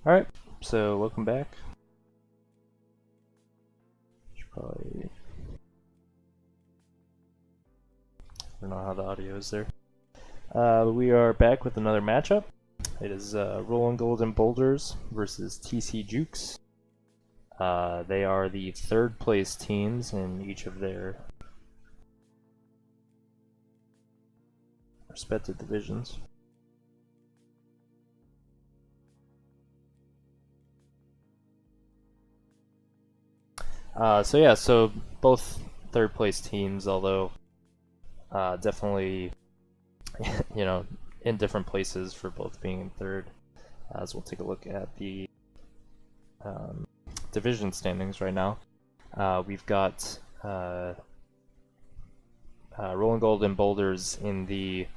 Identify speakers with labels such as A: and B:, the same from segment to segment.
A: Alright, so welcome back. Should probably... I don't know how the audio is there. We are back with another matchup. It is Rollin Golden Boulders versus TC Jukes. They are the third place teams in each of their respective divisions. So both third place teams, although definitely, in different places for both being in third. As we'll take a look at the division standings right now. We've got Rollin Golden Boulders in the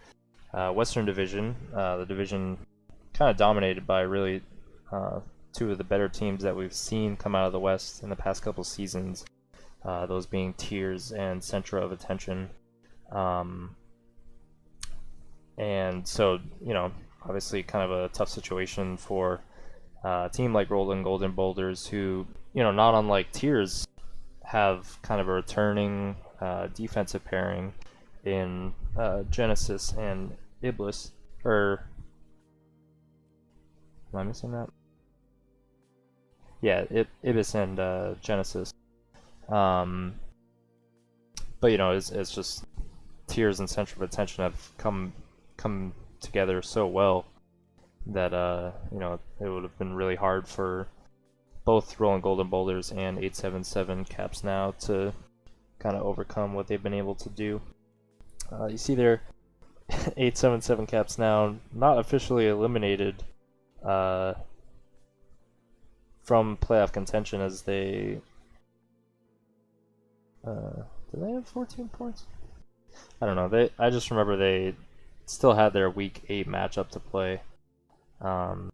A: Western Division. The division kind of dominated by really two of the better teams that we've seen come out of the West in the past couple seasons, those being Tears and Center of Attention. And so, obviously kind of a tough situation for a team like Rollin Golden Boulders, who, not unlike Tears, have kind of a returning defensive pairing in Genesis and Iblis. Or, am I missing that? Yeah, Ibis and Genesis. But it's just Tears and Center of Attention have come together so well that it would have been really hard for both Rollin Golden Boulders and 877 Caps Now to kind of overcome what they've been able to do. You see there, 877 Caps Now not officially eliminated from playoff contention, as they do they have 14 points? I don't know. I just remember they still had their week 8 matchup to play, and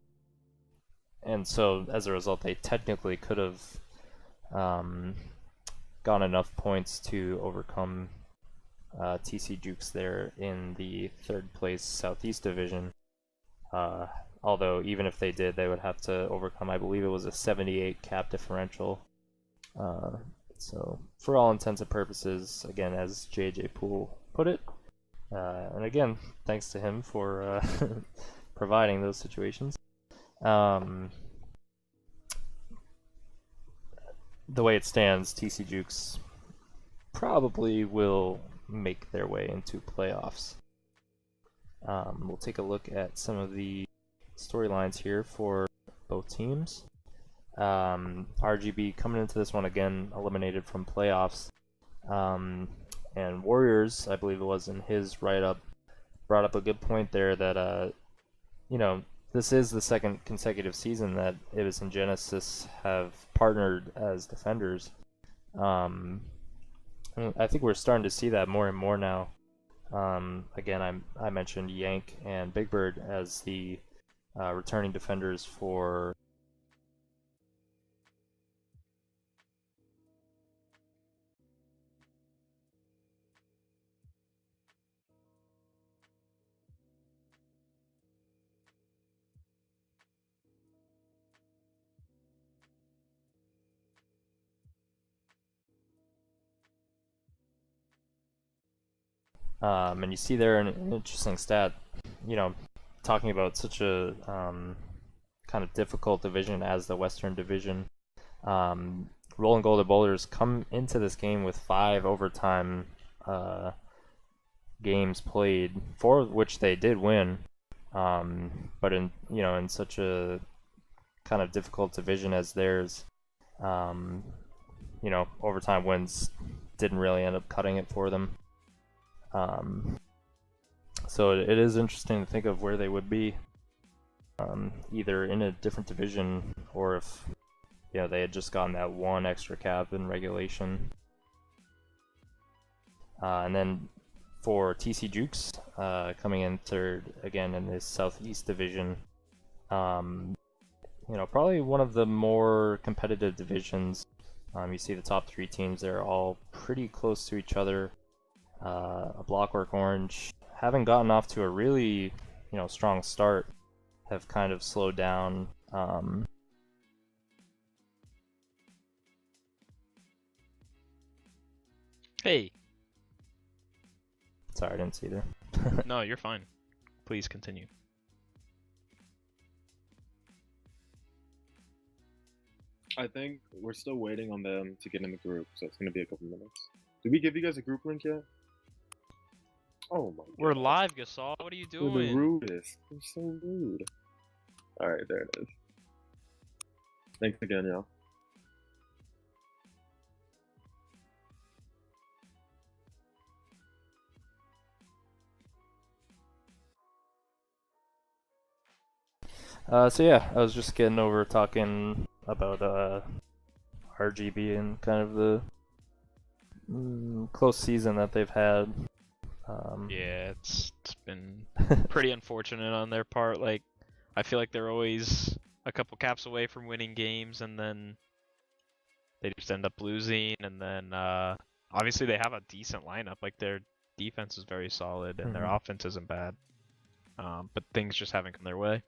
A: so as a result, they technically could have gotten enough points to overcome TC Jukes there in the third place Southeast Division. Although even if they did, they would have to overcome, I believe it was a 78 cap differential. So for all intents and purposes, again, as JJ Poole put it, and again, thanks to him for providing those situations. The way it stands, TC Jukes probably will make their way into playoffs. We'll take a look at some of the storylines here for both teams. RGB coming into this one again eliminated from playoffs, and Warriors, I believe it was in his write-up, brought up a good point there that this is the second consecutive season that Ibis and Genesis have partnered as defenders. I think we're starting to see that more and more now. Again, I mentioned Yank and Big Bird as the returning defenders for and you see there an interesting stat, talking about such a kind of difficult division as the Western Division. Rollin Golden Boulders come into this game with 5 overtime games played, 4 of which they did win. But in such a kind of difficult division as theirs, overtime wins didn't really end up cutting it for them. So it is interesting to think of where they would be, either in a different division or if they had just gotten that 1 extra cap in regulation. And then for TC Jukes, coming in third again in this Southeast Division, probably one of the more competitive divisions. You see the top 3 teams, they're all pretty close to each other. A Blockwork Orange, having gotten off to a really strong start, have kind of slowed down Um,
B: Hey.
A: Sorry, I didn't see there.
B: No, you're fine. Please continue.
C: I think we're still waiting on them to get in the group, so it's gonna be a couple minutes. Did we give you guys a group link yet? Oh my god.
B: We're live, Gasol. What are you
C: We're the
B: doing?
C: rudest. We're so rude. Alright, there it is. Thanks again, y'all.
A: So yeah, I was just getting over talking about RGB and kind of the close season that they've had.
B: Yeah, it's been pretty unfortunate on their part. Like, I feel like they're always a couple caps away from winning games, and then they just end up losing. And then obviously they have a decent lineup. Like, their defense is very solid, and their offense isn't bad. But things just haven't come their way.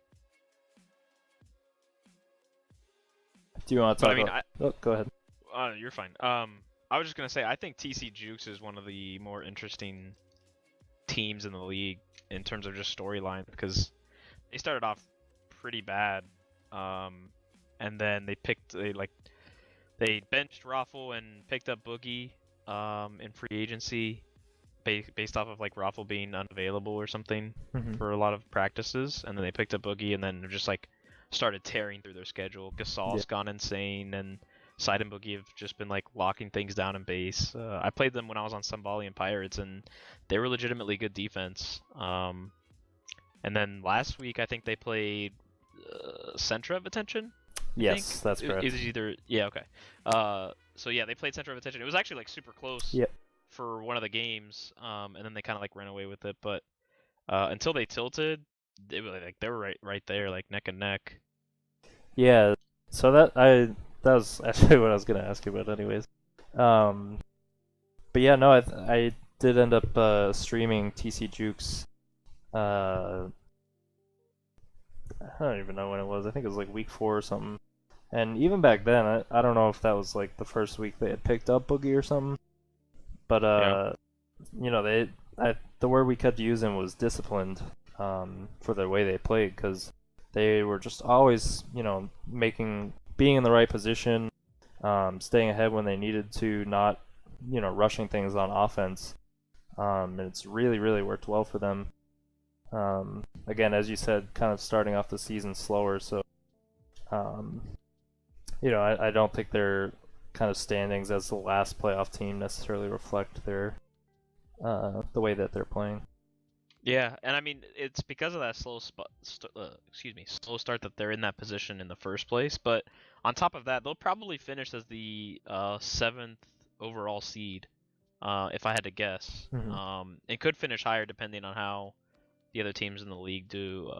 A: Do you want to talk about? Oh, go ahead.
B: You're fine. I was just gonna say, I think TC Jukes is one of the more interesting teams in the league in terms of just storyline, because they started off pretty bad, and then they benched Raffle and picked up Boogie in free agency, based off of like Raffle being unavailable or something for a lot of practices, and then they picked up Boogie, and then just like started tearing through their schedule. Gasol's gone insane, and Side and Boogie have just been like locking things down in base. I played them when I was on Sunvolley and Pirates, and they were legitimately good defense. And then last week I think they played Center of Attention.
A: Yes, that's correct.
B: It was either okay. So yeah, they played Center of Attention. It was actually like super close for one of the games. And then they kind of like ran away with it. But until they tilted, they were right there, like neck and neck.
A: Yeah. So that was actually what I was gonna ask you about, anyways. But yeah, no, I did end up streaming TC Jukes. I don't even know when it was. I think it was like week 4 or something. And even back then, I don't know if that was like the first week they had picked up Boogie or something. But you know, the word we kept using was disciplined for the way they played, because they were just always, you know, being in the right position, staying ahead when they needed to, not, you know, rushing things on offense. And it's really, really worked well for them. Again, as you said, kind of starting off the season slower, so you know, I don't think their kind of standings as the last playoff team necessarily reflect their the way that they're playing.
B: Yeah, and I mean, it's because of that slow start that they're in that position in the first place. But on top of that, they'll probably finish as the 7th overall seed, if I had to guess. It could finish higher depending on how the other teams in the league do.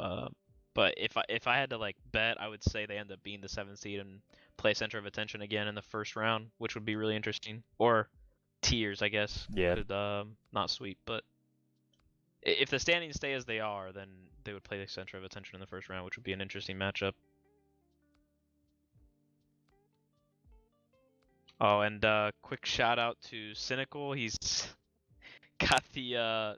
B: But if I had to like bet, I would say they end up being the 7th seed and play Center of Attention again in the first round, which would be really interesting. Or Tiers, I guess.
A: Yeah.
B: Could, not sweep, but if the standings stay as they are, then they would play the Center of Attention in the first round, which would be an interesting matchup. Oh, and quick shout out to Cynical. He's got the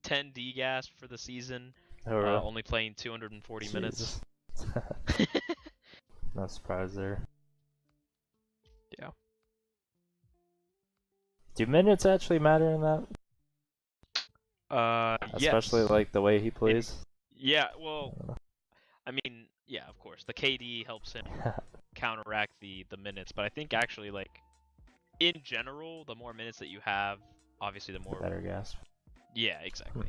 B: 10 D-gas for the season, only playing 240 minutes.
A: No surprise there.
B: Yeah.
A: Do minutes actually matter in that? Especially
B: yes.
A: like the way he plays.
B: Yeah, well, I mean, yeah, of course, the KD helps him counteract the minutes, but I think actually, like, in general, the more minutes that you have, obviously the more
A: better gas.
B: Yeah, exactly.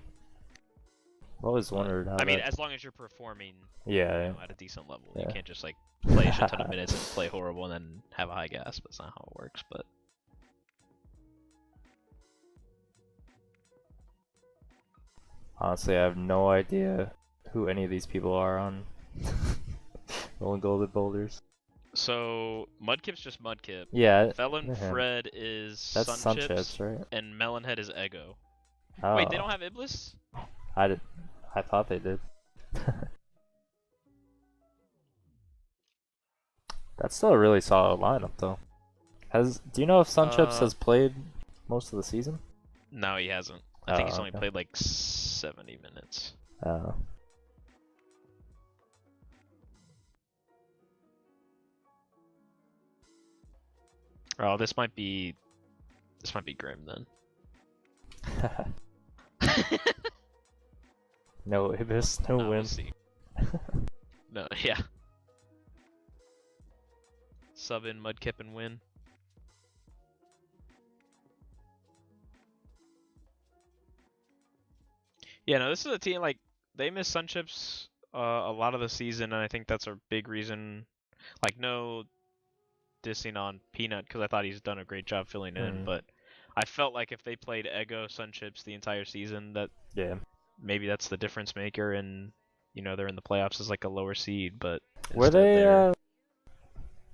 A: I've always wondered how
B: I mean, as long as you're performing,
A: yeah,
B: you know, at a decent level, you can't just like play a shit ton of minutes and play horrible and then have a high gas. That's not how it works. But
A: honestly, I have no idea who any of these people are on Rolling Golden Boulders.
B: So Mudkip's just Mudkip.
A: Yeah.
B: Felon Fred is
A: that's
B: Sunchips,
A: right?
B: And Melonhead is Ego.
A: Oh.
B: Wait, they don't have Iblis?
A: I thought they did. That's still a really solid lineup, though. Do you know if Sunchips has played most of the season?
B: No, he hasn't. I think he's only
A: Okay.
B: played like 70 minutes.
A: Uh,
B: Oh, this might be grim then.
A: no Ibis, no
B: We'll
A: win.
B: see. No, yeah. Sub in Mudkip and win. Yeah, no, this is a team like they missed Sunchips a lot of the season, and I think that's a big reason. Like, no dissing on Peanut because I thought he's done a great job filling in, but I felt like if they played Ego Sunchips the entire season, that
A: Yeah.
B: maybe that's the difference maker, and you know they're in the playoffs as like a lower seed, but
A: Were
B: instead
A: they?
B: they're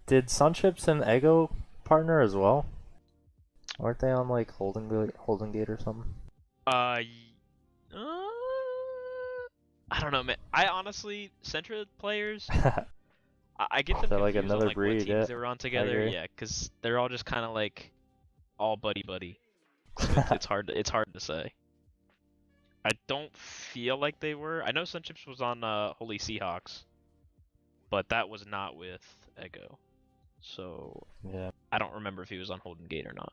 A: Did Sunchips and Ego partner as well? Weren't they on like Holden Gate or something?
B: I don't know, man. I honestly, Centra players, I get them
A: They're like
B: confused on
A: another
B: like what
A: breed,
B: teams
A: yeah.
B: they were on together.
A: agree.
B: Yeah, because they're all just kind of like all buddy. So it's hard to say. I don't feel like they were. I know Sunchips was on Holy Seahawks, but that was not with Ego. So
A: Yeah,
B: I don't remember if he was on Holden Gate or not.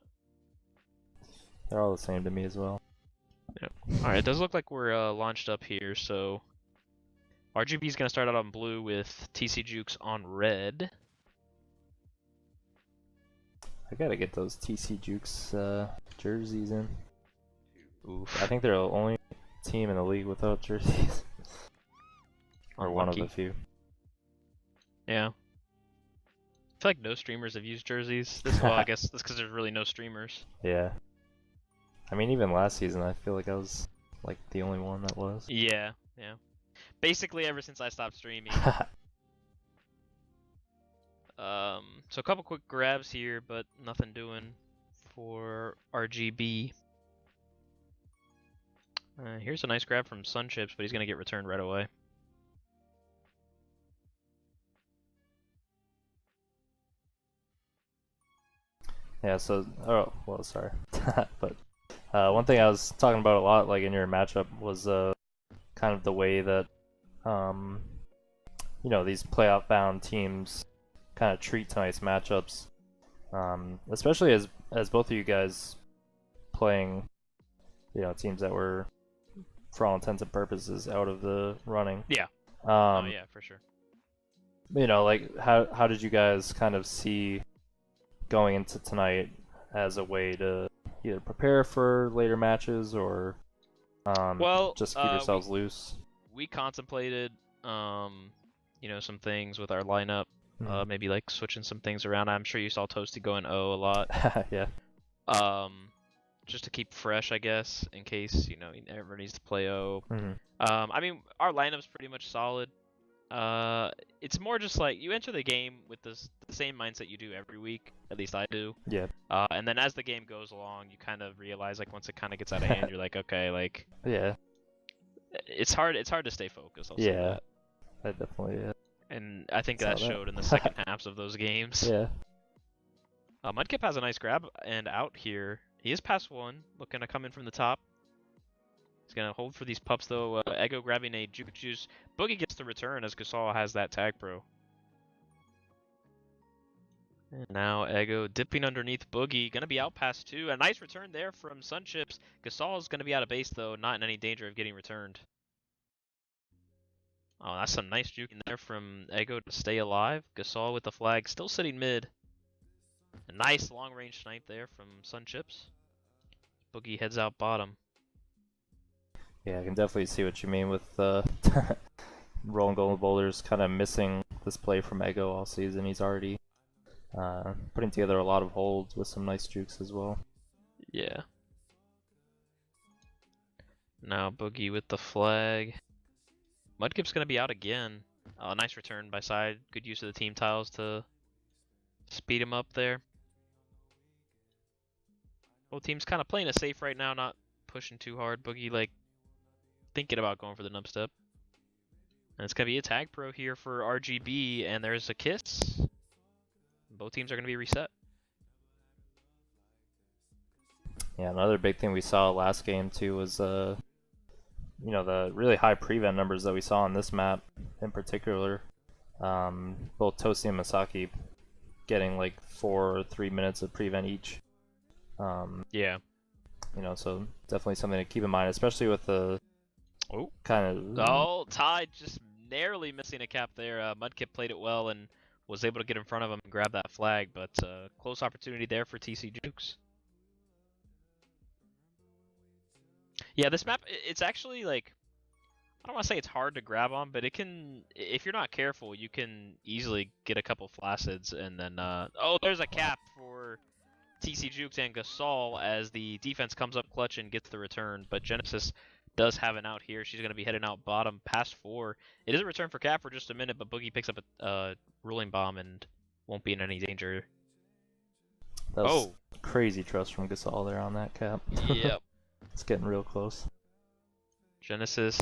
A: they're all the same to me as well.
B: Alright, it does look like we're launched up here, so RGB is going to start out on blue with TC Jukes on red.
A: I gotta get those TC Jukes jerseys in.
B: Oof.
A: I think they're the only team in the league without jerseys. Or one of
B: Unlucky.
A: the few.
B: Yeah. I feel like no streamers have used jerseys. Well, I guess that's because there's really no streamers.
A: Yeah. I mean, even last season, I feel like I was like the only one that was.
B: Yeah. Basically, ever since I stopped streaming. So a couple quick grabs here, but nothing doing for RGB. Here's a nice grab from Sunchips, but he's gonna get returned right away.
A: Yeah, so, oh, well, sorry. But one thing I was talking about a lot, like in your matchup, was kind of the way that, you know, these playoff-bound teams kind of treat tonight's matchups, especially as both of you guys playing, you know, teams that were, for all intents and purposes, out of the running.
B: Yeah.
A: Oh
B: yeah, for sure.
A: You know, like how did you guys kind of see going into tonight as a way to either prepare for later matches or
B: Well,
A: just keep yourselves loose?
B: We contemplated, you know, some things with our lineup. Maybe like switching some things around. I'm sure you saw Toasty going O a lot.
A: Yeah.
B: Just to keep fresh, I guess, in case you know he never needs to play O.
A: Mm-hmm.
B: I mean, our lineup's pretty much solid. It's more just like you enter the game with the same mindset you do every week. At least I do.
A: Yeah.
B: And then as the game goes along, you kind of realize like once it kind of gets out of hand, you're like, okay, like
A: Yeah.
B: it's hard to stay focused. I'll say
A: Yeah.
B: that.
A: I definitely.
B: And I think
A: Saw
B: that
A: that.
B: showed in the second halves of those games.
A: Yeah.
B: Mudkip has a nice grab and out here. He is past one, looking to come in from the top. He's going to hold for these pups though. Ego grabbing a Juke Juice. Boogie gets the return as Gasol has that tag pro. And now Ego dipping underneath Boogie. Going to be out past two. A nice return there from Sunchips. Gasol is going to be out of base though, not in any danger of getting returned. Oh, that's some nice juke in there from Ego to stay alive. Gasol with the flag, still sitting mid. A nice long-range snipe there from Sunchips. Boogie heads out bottom.
A: Yeah, I can definitely see what you mean with Rollin Golden Boulders kind of missing this play from Ego all season. He's already putting together a lot of holds with some nice jukes as well.
B: Yeah. Now Boogie with the flag. Mudkip's going to be out again. Nice return by side. Good use of the team tiles to speed him up there. Both teams kind of playing it safe right now, not pushing too hard. Boogie like thinking about going for the nub step. And it's going to be a tag pro here for RGB, and there's a kiss. both teams are going to be reset.
A: Yeah, another big thing we saw last game too was the really high prevent numbers that we saw on this map in particular. Both Toasty and Masaki getting like 4 or 3 minutes of prevent each.
B: Yeah.
A: So definitely something to keep in mind, especially with the kind of.
B: Oh, Ty just narrowly missing a cap there. Mudkip played it well and was able to get in front of him and grab that flag, but close opportunity there for TC Jukes. Yeah, this map, it's actually like, I don't want to say it's hard to grab on, but it can, if you're not careful, you can easily get a couple flacids and then, oh, there's a cap for TC Jukes and Gasol as the defense comes up clutch and gets the return, but Genesis does have an out here. She's going to be heading out bottom past 4. It is a return for cap for just a minute, but Boogie picks up a rolling bomb and won't be in any danger.
A: That was crazy trust from Gasol there on that cap.
B: Yep.
A: It's getting real close.
B: Genesis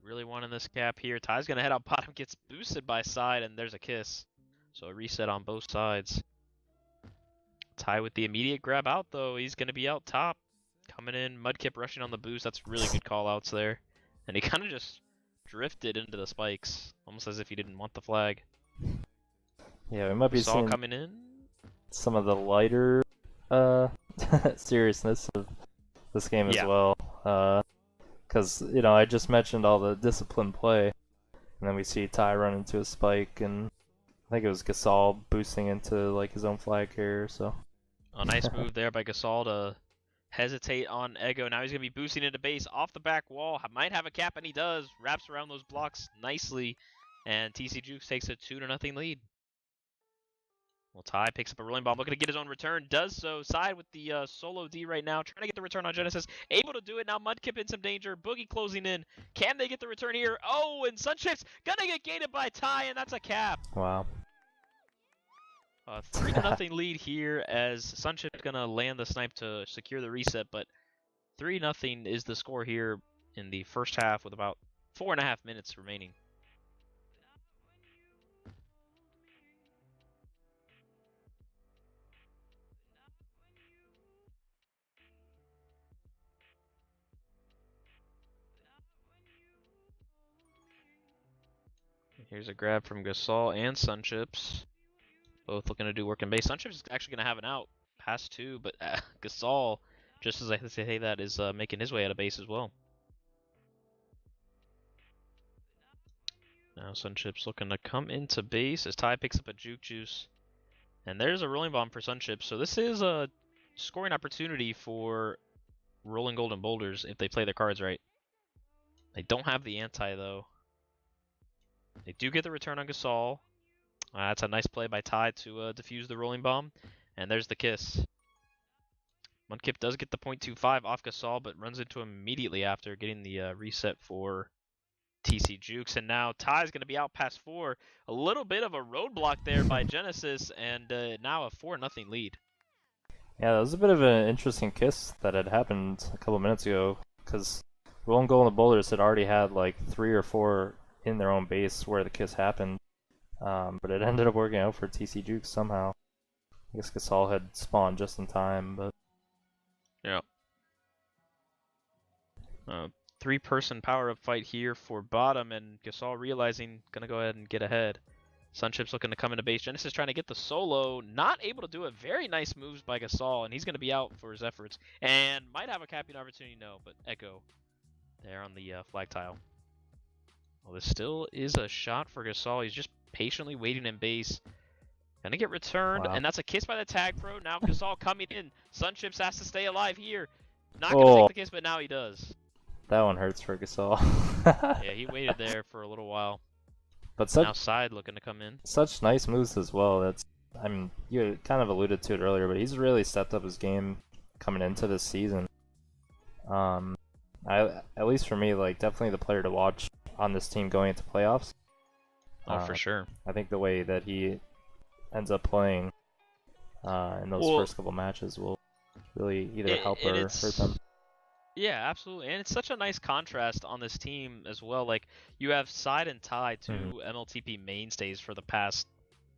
B: really wanting this cap here. Ty's going to head out bottom, gets boosted by side, and there's a kiss. So a reset on both sides. Ty with the immediate grab out, though. He's going to be out top. Coming in, Mudkip rushing on the boost. That's really good call-outs there. And he kind of just drifted into the spikes, almost as if he didn't want the flag.
A: Yeah, we might be seeing
B: coming in.
A: Some of the lighter seriousness of this game as well. Because, I just mentioned all the disciplined play. And then we see Ty run into a spike, and I think it was Gasol boosting into like his own flag carrier, so.
B: A nice move there by Gasol to hesitate on Ego. Now he's going to be boosting into base off the back wall. Might have a cap, and he does. Wraps around those blocks nicely, and TC Jukes takes a 2-0 lead. Well, Ty picks up a rolling bomb, looking to get his own return. Does so. Side with the solo D right now, trying to get the return on Genesis. Able to do it. Now Mudkip in some danger. Boogie closing in. Can they get the return here? Oh, and Sunchips gonna get gated by Ty, and that's a cap.
A: Wow.
B: 3-0 lead here as Sunchip's gonna land the snipe to secure the reset, but 3-0 is the score here in the first half with about 4.5 minutes remaining. Here's a grab from Gasol and Sunchips. Both looking to do work in base. Sunchips is actually going to have an out past 2, but Gasol, just as I say that, is making his way out of base as well. Now Sunchips looking to come into base as Ty picks up a Juke Juice. And there's a rolling bomb for Sunchips. So this is a scoring opportunity for Rolling Golden Boulders if they play their cards right. They don't have the anti though. They do get the return on Gasol. That's a nice play by Ty to defuse the rolling bomb. And there's the kiss. Mudkip does get the .25 off Gasol, but runs into him immediately after getting the reset for TC Jukes. And now Ty's going to be out past 4. A little bit of a roadblock there by Genesis, and now a 4-0 lead.
A: Yeah, that was a bit of an interesting kiss that had happened a couple minutes ago, because Rolling Golden Boulders had already had like 3 or 4 in their own base where the kiss happened. But it ended up working out for TC Jukes somehow. I guess Gasol had spawned just in time, but...
B: Yeah. 3-person power-up fight here for bottom, and Gasol realizing gonna go ahead and get ahead. Sunchip's looking to come into base. Genesis trying to get the solo, not able to do it. Very nice moves by Gasol, and he's gonna be out for his efforts. And might have a capping opportunity, no, but Echo there on the flag tile. Well, this still is a shot for Gasol. He's just patiently waiting in base. Gonna get returned, and that's a kiss by the tag pro. Now Gasol coming in. Sunchips has to stay alive here. Not gonna take the kiss, but now he does.
A: That one hurts for Gasol.
B: Yeah, he waited there for a little while.
A: But
B: now side looking to come in.
A: Such nice moves as well. You kind of alluded to it earlier, but he's really stepped up his game coming into this season. At least for me, like definitely the player to watch on this team going into playoffs.
B: Oh, for sure.
A: I think the way that he ends up playing in those first couple matches will really either help or hurt them.
B: Yeah, absolutely. And it's such a nice contrast on this team as well. Like, you have Side and Ty, two MLTP mainstays for the past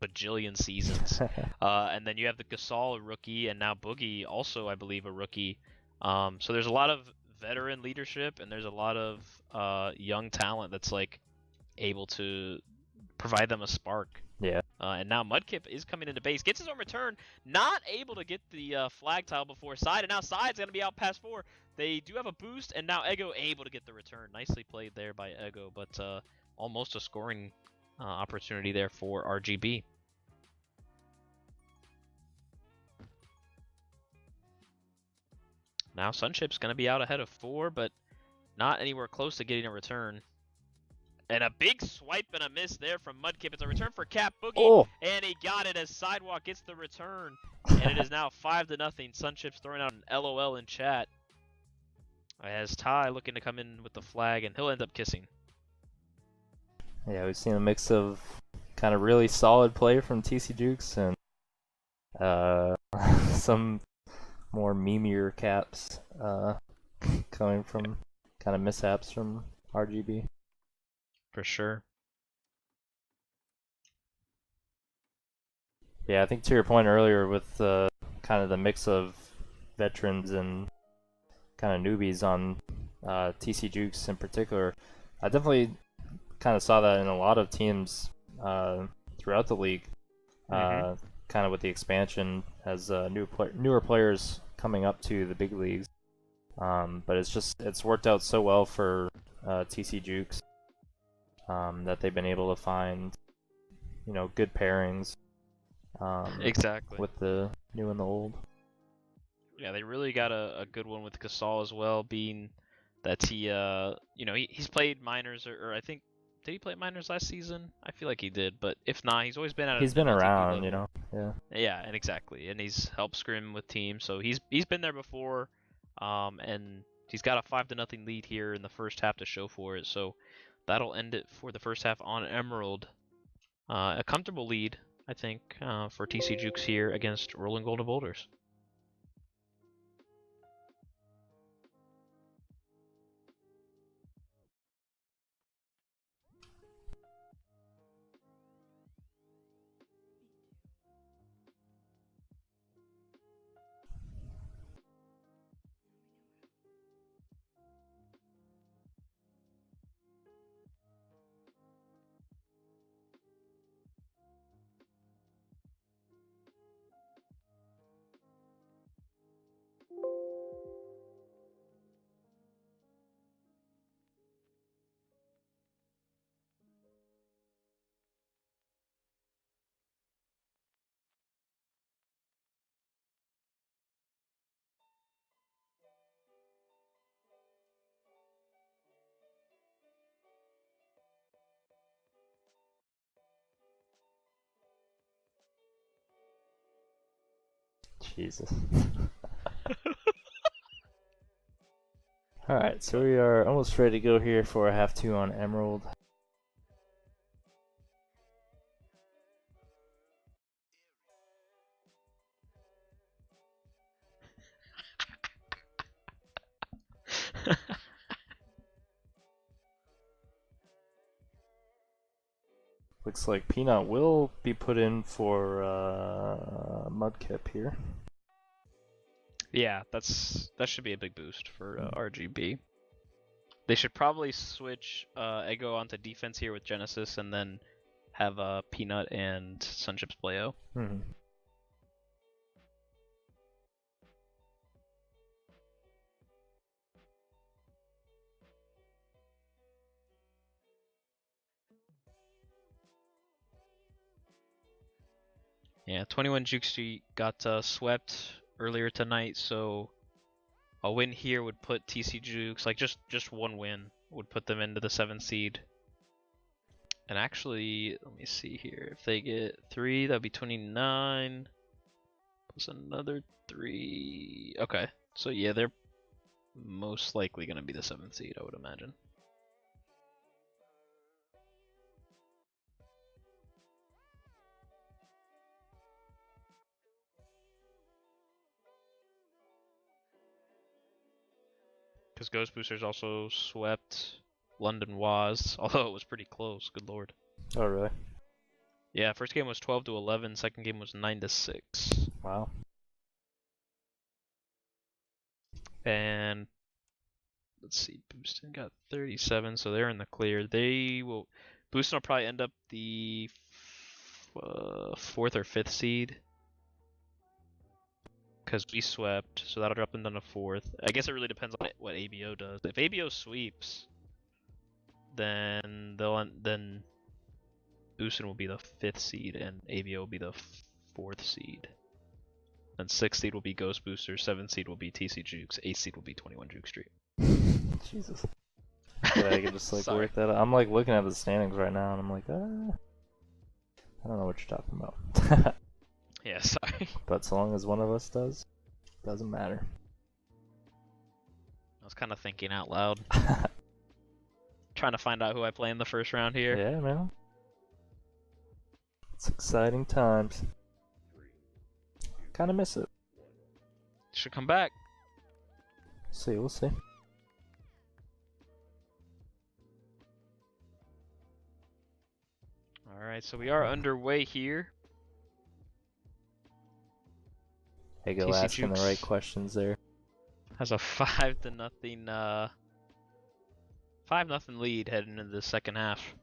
B: bajillion seasons. And then you have the Gasol, a rookie, and now Boogie, also I believe a rookie. So there's a lot of veteran leadership, and there's a lot of young talent that's like able to provide them a spark.
A: Yeah.
B: And now Mudkip is coming into base, gets his own return, not able to get the flag tile before Side, and now Side's going to be out past 4. They do have a boost, and now Ego able to get the return. Nicely played there by Ego, but almost a scoring opportunity there for RGB. Now Sunchip's going to be out ahead of 4, but not anywhere close to getting a return. And a big swipe and a miss there from Mudkip. It's a return for Cap Boogie, and he got it as Sidewalk gets the return. And it is now 5-0. Sunchip's throwing out an LOL in chat. As Ty looking to come in with the flag, and he'll end up kissing.
A: Yeah, we've seen a mix of kind of really solid play from TC Jukes and some more memeier caps coming from kind of mishaps from RGB.
B: For sure.
A: Yeah, I think to your point earlier with kind of the mix of veterans and kind of newbies on TC Jukes in particular, I definitely kind of saw that in a lot of teams throughout the league, kind of with the expansion as newer players coming up to the big leagues. But it's worked out so well for TC Jukes that they've been able to find, good pairings.
B: Exactly.
A: With the new and the old.
B: Yeah, they really got a good one with Gasol as well, being that he's played minors, or I think, did he play minors last season? I feel like he did, but if not, he's always been at
A: He's been
B: MLTP
A: around,
B: level.
A: Yeah.
B: Yeah, and exactly, and he's helped scrim with teams, so he's been there before, and he's got a 5-0 lead here in the first half to show for it, so that'll end it for the first half on Emerald. A comfortable lead, I think, for TC Jukes here against Rollin Golden Boulders.
A: Jesus. Alright, so we are almost ready to go here for a half 2 on Emerald. Looks like Peanut will be put in for Mudkip here.
B: Yeah, that should be a big boost for RGB. They should probably switch Ego onto defense here with Genesis, and then have Peanut and Sunchips play O. Yeah, 21 Jukes got swept earlier tonight, so a win here would put TC Jukes, like just one win, would put them into the 7th seed. And actually, let me see here. If they get 3, that'd be 29. Plus another 3. Okay, so yeah, they're most likely going to be the 7th seed, I would imagine. Because Ghost Boosters also swept London Was, although it was pretty close, good lord.
A: Oh, really?
B: Yeah, first game was 12-11. Second game was 9-6.
A: Wow.
B: And let's see, Booston got 37, so they're in the clear. Booston will probably end up the fourth or fifth seed because we swept, so that'll drop them down to fourth. I guess it really depends on what ABO does. If ABO sweeps, then Booston will be the fifth seed and ABO will be the fourth seed. And sixth seed will be Ghost Booster, seventh seed will be TC Jukes, eighth seed will be 21 Juke Street.
A: Jesus. Yeah, I can just like
B: Sorry.
A: work that out. I'm like looking at the standings right now, and I'm like, I don't know what you're talking about.
B: Yeah, sorry.
A: But so long as one of us does, doesn't matter.
B: I was kind of thinking out loud. Trying to find out who I play in the first round here.
A: Yeah, man. It's exciting times. Kind of miss it.
B: Should come back.
A: We'll see.
B: Alright, so we are underway here.
A: Hey, go
B: TC
A: asking the
B: Jukes
A: right questions there.
B: has a 5-0 lead heading into the second half.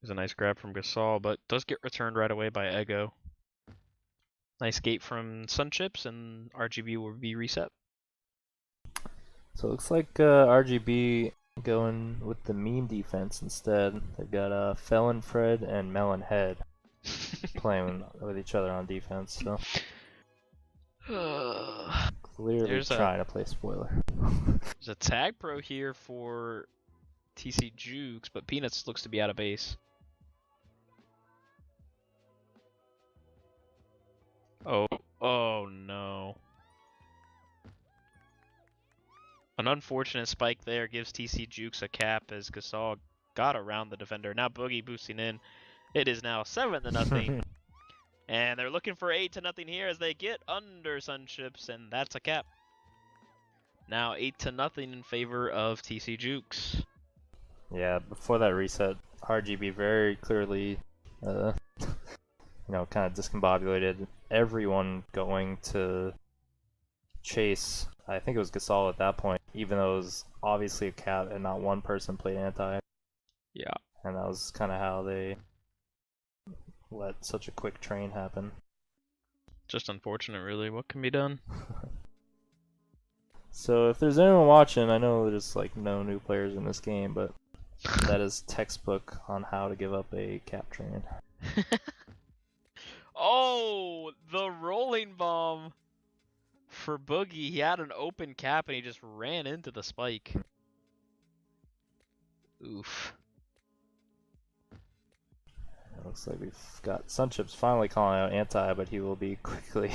B: There's a nice grab from Gasol, but does get returned right away by Ego. Nice gate from Sunchips, and RGB will be reset.
A: So it looks like RGB going with the meme defense instead. They've got Felon Fred and Melon Head playing with each other on defense. So clearly
B: There's
A: trying to play spoiler.
B: There's a tag pro here for TC Jukes, but Peanuts looks to be out of base. Oh no. An unfortunate spike there gives TC Jukes a cap as Gasol got around the defender. Now Boogie boosting in. It is now 7-0. And they're looking for 8-0 here as they get under Sunships, and that's a cap. Now 8-0 in favor of TC Jukes.
A: Yeah, before that reset, RGB very clearly, kind of discombobulated everyone going to chase. I think it was Gasol at that point, even though it was obviously a cap and not one person played anti.
B: Yeah.
A: And that was kind of how they let such a quick train happen.
B: Just unfortunate, really. What can be done?
A: So if there's anyone watching, I know there's like no new players in this game, but that is textbook on how to give up a cap train.
B: Oh, the rolling bomb for Boogie. He had an open cap and he just ran into the spike. Oof.
A: It looks like we've got Sunchips finally calling out anti, but he will be quickly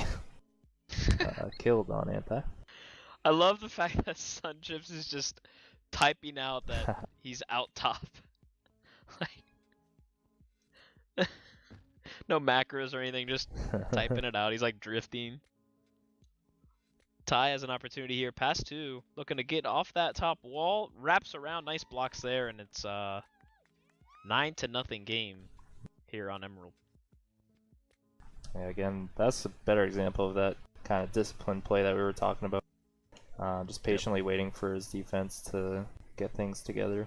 A: killed on anti.
B: I love the fact that Sunchips is just typing out that he's out top. Like, no macros or anything, just typing it out. He's like drifting. Ty has an opportunity here. Pass two. Looking to get off that top wall. Wraps around. Nice blocks there. And it's 9-0 game here on Emerald.
A: Yeah, again, that's a better example of that kind of disciplined play that we were talking about. Just patiently waiting for his defense to get things together.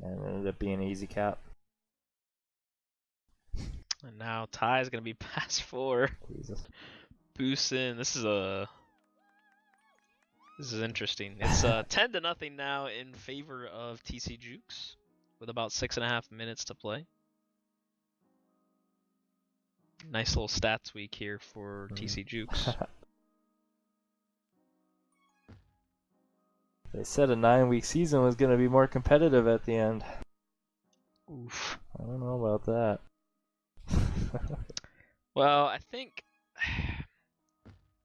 A: And it ended up being an easy cap.
B: And now Ty is going to be pass four.
A: Jesus.
B: Boosin. This is interesting. It's 10-0 now in favor of TC Jukes with about 6.5 minutes to play. Nice little stats week here for TC Jukes.
A: They said a 9-week season was going to be more competitive at the end.
B: Oof.
A: I don't know about that.
B: Well, I think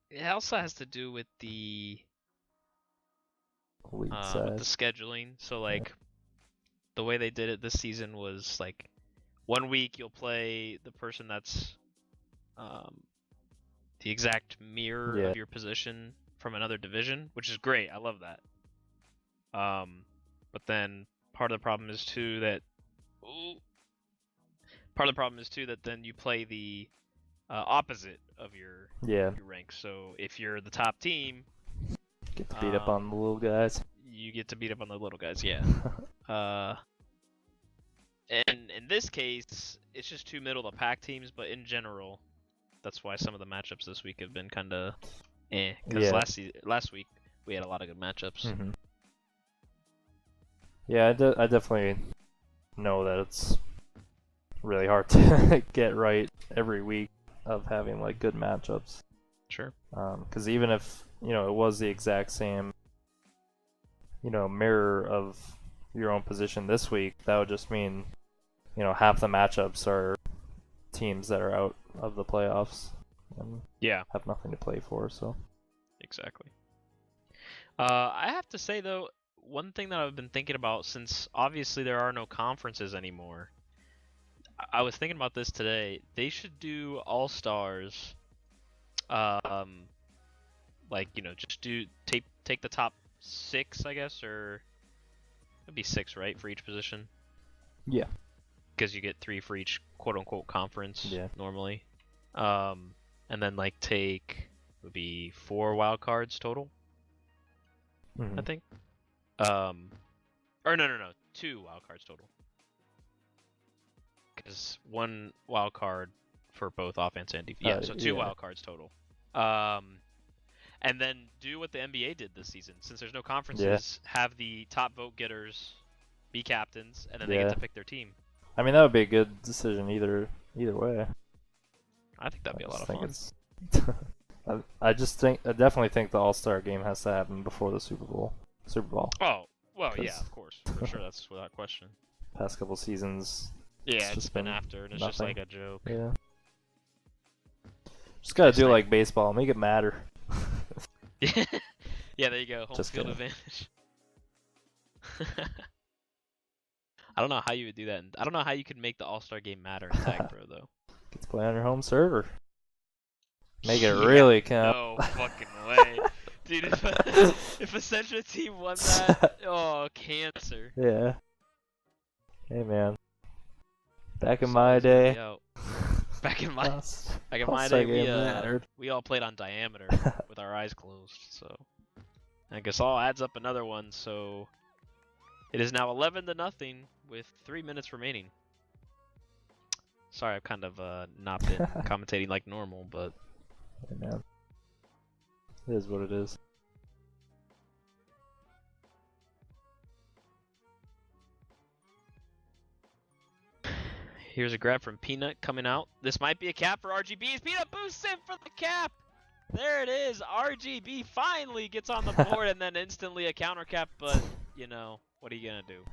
B: it also has to do with the
A: League size.
B: scheduling. So like the way they did it this season was like 1 week you'll play the person that's the exact mirror
A: Yeah.
B: of your position from another division, which is great. I love that. But then part of the problem is too that then you play the opposite of your rank. So if you're the top team,
A: Get to beat up on the little guys.
B: you get to beat up on the little guys. Yeah. And in this case, it's just two middle of the pack teams. But in general, that's why some of the matchups this week have been kind of Because last week we had a lot of good matchups.
A: Mm-hmm. Yeah, I definitely know that it's really hard to get right every week of having like good matchups.
B: Sure.
A: Because even if it was the exact same mirror of your own position this week, that would just mean half the matchups are teams that are out of the playoffs and have nothing to play for. So
B: exactly. I have to say though, one thing that I've been thinking about, since obviously there are no conferences anymore, I was thinking about this today. They should do All-Stars, just take the top 6, I guess, or it'd be 6, right, for each position?
A: Yeah.
B: Because you get 3 for each quote-unquote conference normally. And then would be 4 wild cards total, I think. Or no, 2 wild cards total. Because 1 wild card for both offense and defense. So 2 wild cards total. And then do what the NBA did this season. Since there's no conferences, have the top vote getters be captains, and then they get to pick their team.
A: I mean, that would be a good decision either way.
B: I think that'd be a lot of
A: fun. I definitely think the All-Star game has to happen before the Super Bowl.
B: Oh, well, yeah, of course. For sure, that's without question.
A: Past couple seasons.
B: Yeah, it's been after, and it's just like a joke.
A: Yeah. Just gotta do like baseball, make it matter.
B: Yeah, there you go. Home field advantage. I don't know how you would do that. I don't know how you could make the All-Star game matter in Tag Pro, though.
A: Get to play on your home server. Make it really count.
B: No fucking way. Dude, if a Central team won that, cancer.
A: Yeah. Hey, man. Back in my day.
B: Back in my day, we all played on diameter with our eyes closed. So I guess all adds up another one. So it is now 11-0 with 3 minutes remaining. Sorry, I've kind of not been commentating like normal, but
A: hey, man. It is what it is.
B: Here's a grab from Peanut coming out. This might be a cap for RGB's. Peanut boosts in for the cap. There it is. RGB finally gets on the board and then instantly a counter cap, but, what are you going to do?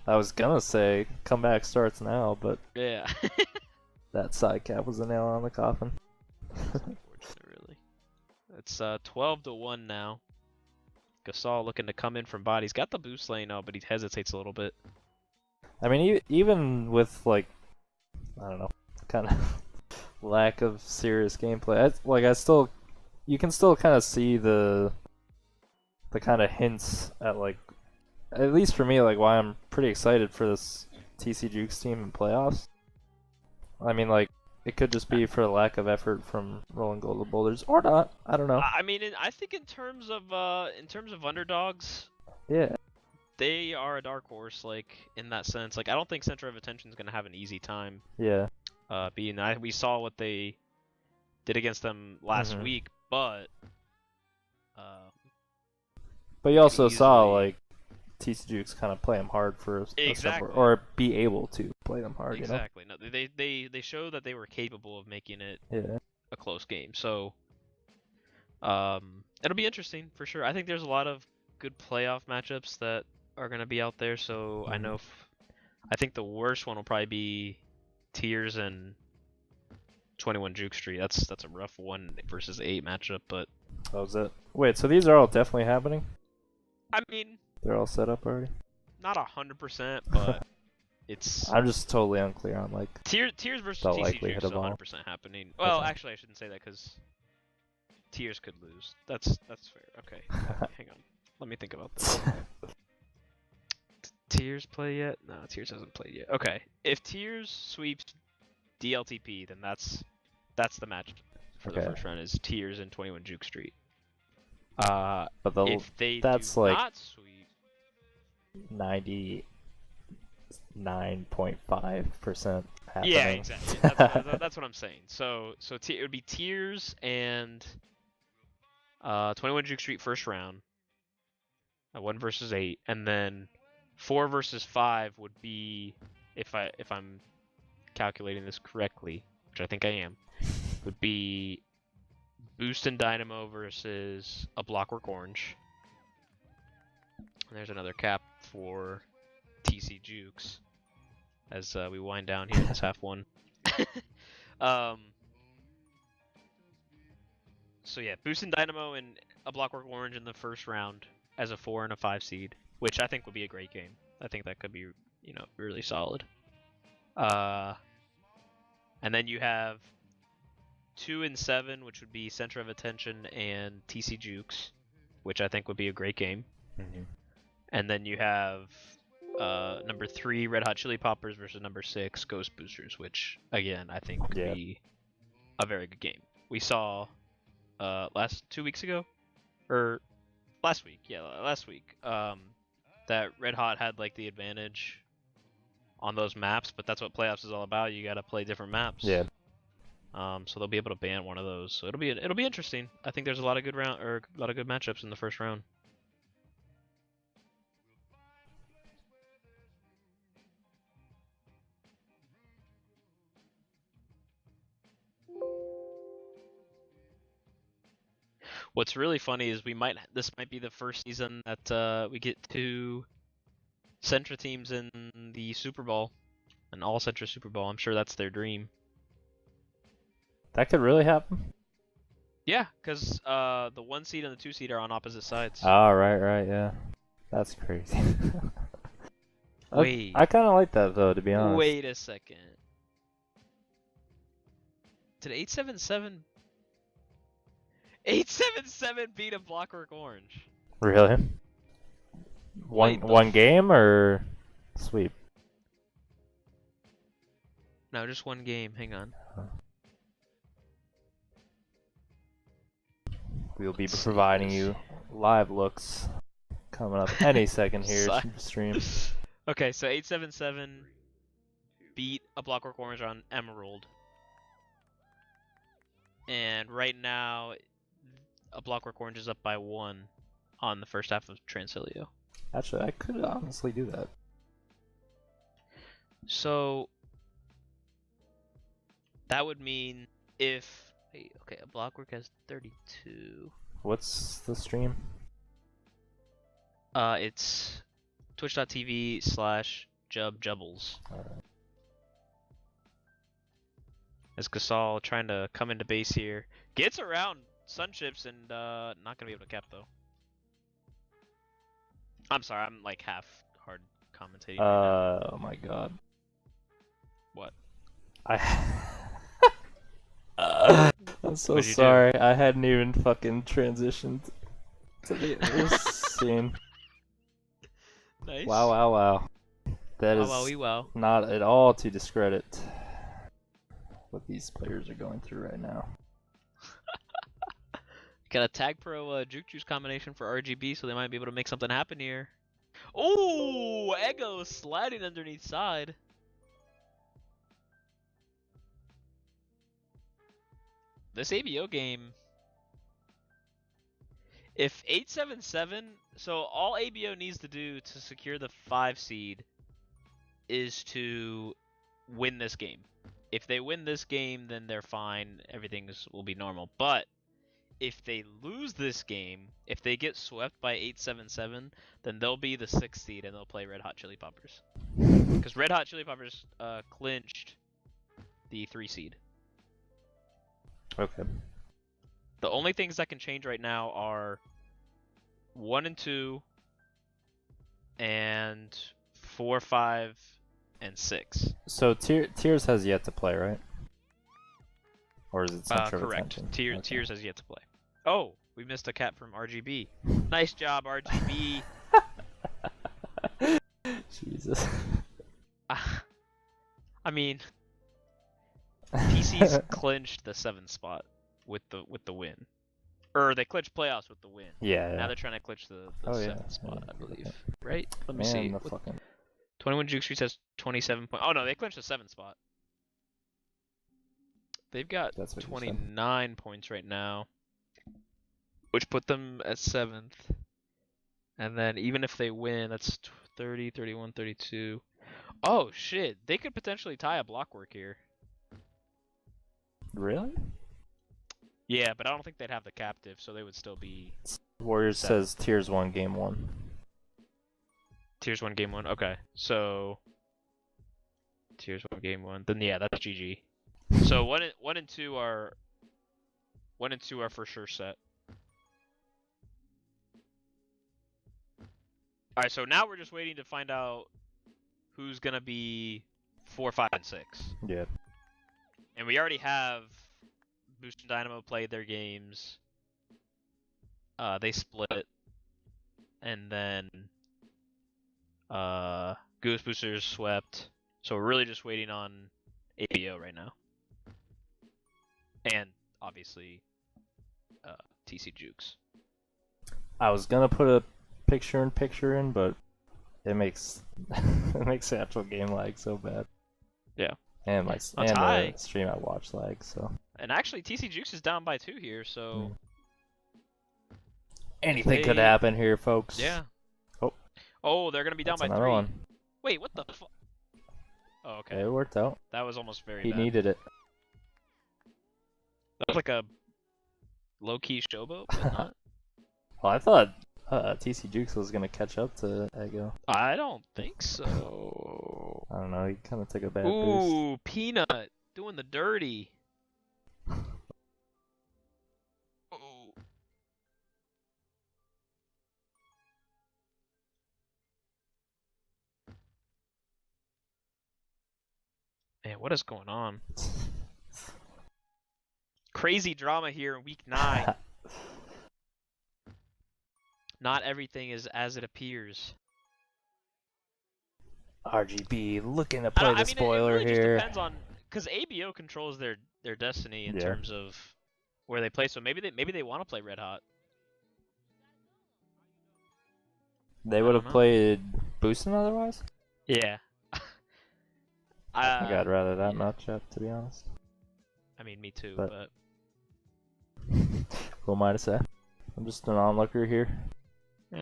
A: I was going to say comeback starts now, but
B: yeah.
A: that side cap was a nail on the coffin.
B: That's unfortunate, really. It's 12-1 now. Gasol looking to come in from body. He's got the boost lane now, but he hesitates a little bit.
A: I mean, even with, I don't know, kind of lack of serious gameplay, you can still kind of see the kind of hints at, at least for me, why I'm pretty excited for this TC Jukes team in playoffs. I mean, it could just be for the lack of effort from Rollin Gold Boulders, or not. I don't know.
B: I mean, I think in terms of underdogs,
A: yeah.
B: They are a dark horse, in that sense. I don't think Center of Attention is going to have an easy time.
A: Yeah.
B: We saw what they did against them last week, but
A: you also saw, TC Jukes kind of play them hard for
B: exactly.
A: or be able to play them hard,
B: Exactly. No, they show that they were capable of making it a close game. So, it'll be interesting, for sure. I think there's a lot of good playoff matchups that are going to be out there, so I know I think the worst one will probably be Tears and 21 Juke Street. That's a rough 1 versus 8 matchup, but
A: that was it. Wait, so these are all definitely happening?
B: I mean,
A: they're all set up already?
B: not 100%, but it's
A: I'm just totally unclear on like
B: Tears versus
A: the
B: TC
A: likelihood
B: Jukes is
A: of all.
B: 100% happening. Well,
A: Okay.
B: actually, I shouldn't say that because Tears could lose. That's fair. Okay, hang on. Let me think about this. Tears play yet? No, Tears hasn't played yet. Okay, if Tears sweeps DLTP, then that's the match for the
A: Okay.
B: first round is Tears and 21 Juke Street.
A: But
B: If they
A: that's
B: do
A: like
B: not sweep,
A: 99.5% happening.
B: yeah, exactly. That's what I'm saying. So it would be Tears and 21 Juke Street first round, 1 versus 8, and then 4 versus 5 would be, if I'm calculating this correctly, which I think I am, would be Boost and Dynamo versus a Blockwork Orange. And there's another cap for TC Jukes as we wind down here in this half one. So yeah, Boost and Dynamo and a Blockwork Orange in the first round as a 4 and a 5 seed, which I think would be a great game. I think that could be, really solid. And then you have 2 and 7, which would be Center of Attention and TC Jukes, which I think would be a great game.
A: Mhm.
B: And then you have number 3 Red Hot Chili Poppers versus number 6 Ghost Boosters, which again I think could be a very good game. We saw last 2 weeks ago, or last week, that Red Hot had like the advantage on those maps, but that's what playoffs is all about. You got to play different maps.
A: Yeah.
B: So they'll be able to ban one of those. So it'll be interesting. I think there's a lot of good matchups in the first round. What's really funny is this might be the first season that we get 2 Centra teams in the Super Bowl, an all Centra Super Bowl. I'm sure that's their dream.
A: That could really happen.
B: Yeah, because the 1 seed and the 2 seed are on opposite sides.
A: Oh, right, yeah. That's crazy.
B: Wait.
A: I kind of like that though, to be honest.
B: Wait a second. Did 877 beat a Blockwork Orange?
A: Really? One game or sweep?
B: No, just 1 game. Hang on.
A: We'll be providing you live looks coming up any second here. Stream.
B: Okay, so 877 beat a Blockwork Orange on Emerald. And right now, a Blockwork Orange is up by 1 on the first half of Transilio.
A: Actually, I could honestly do that.
B: So that would mean if a Blockwork has 32.
A: What's the stream?
B: It's twitch.tv/JubJubbles.
A: Alright.
B: As Gasol trying to come into base here. Gets around Sunships and not gonna be able to cap though. I'm sorry, I'm like half hard commentating. Right now.
A: Oh my god.
B: What?
A: I'm so sorry. I hadn't even fucking transitioned to the scene.
B: Nice.
A: Wow. That is not at all to discredit what these players are going through right now.
B: Got a Tag Pro Jukes combination for RGB, so they might be able to make something happen here. Oh, Ego sliding underneath side. This ABO game, if 877, so all ABO needs to do to secure the 5 seed is to win this game. If they win this game, then they're fine. Everything will be normal. But if they lose this game, if they get swept by 877, then they'll be the 6th seed and they'll play Red Hot Chili Poppers. Because Red Hot Chili Poppers clinched the 3 seed.
A: Okay.
B: The only things that can change right now are 1 and 2 and 4, 5, and 6.
A: So Tears has yet to play, right? Or is it Center of
B: Correct.
A: Attention?
B: Tears has yet to play. Oh, we missed a cap from RGB. Nice job, RGB.
A: Jesus.
B: I mean, PC's clinched the 7th spot with the win. Or they clinched playoffs with the win.
A: Yeah.
B: Now they're trying to clinch the
A: Oh,
B: 7th
A: yeah.
B: spot,
A: Yeah,
B: I believe.
A: okay.
B: Right? Let me
A: Man,
B: see.
A: the fucking...
B: 21 Jukes Street has 27 points. Oh no, they clinched the 7th spot. They've got
A: That's what you said.
B: 29 points right now, which put them at 7th. And then even if they win, that's 30, 31, 32. Oh shit, they could potentially tie a blockwork here.
A: Really?
B: Yeah, but I don't think they'd have the captive, so they would still be...
A: Warriors
B: 7.
A: says Tiers 1 game 1.
B: Tiers 1 game 1, okay. So... Tiers 1 game 1, then yeah, that's GG. So 1 and 2 are... 1 and 2 are for sure set. Alright, so now we're just waiting to find out who's gonna be 4, 5, and 6.
A: Yeah.
B: And we already have Boost and Dynamo played their games. They split. And then Goose Boosters swept. So we're really just waiting on ABO right now. And obviously TC Jukes.
A: I was gonna put a picture-in-picture in, but it makes it makes the actual game lag so bad.
B: Yeah.
A: And my
B: On
A: and
B: tie.
A: the stream I watch lag, so
B: And actually TC Jukes is down by 2 here, so
A: anything could
B: They-
A: happen here, folks.
B: yeah.
A: Oh.
B: Oh, they're gonna be down
A: That's
B: by
A: another
B: 3.
A: one.
B: Wait, what the fuck? Oh, okay.
A: It worked out.
B: That was almost very
A: He
B: bad.
A: needed it.
B: That was like a low-key showboat, but not.
A: Well, I thought TC Jukes was gonna catch up to Ego.
B: I don't think so.
A: I don't know. He kind of took a bad boost.
B: Ooh, Peanut doing the dirty. Ooh. Man, what is going on? Crazy drama here in week 9. Not everything is as it appears.
A: RGB looking to play the spoiler
B: it really
A: here.
B: just depends on, because ABO controls their destiny in
A: Yeah.
B: terms of where they play. So maybe they want to play Red Hot.
A: They would have
B: don't know.
A: played Boostin' otherwise?
B: Yeah.
A: I think I'd rather that
B: yeah.
A: matchup, to be honest.
B: I mean, me too,
A: But-
B: but
A: Who am I to say? I'm just an onlooker here.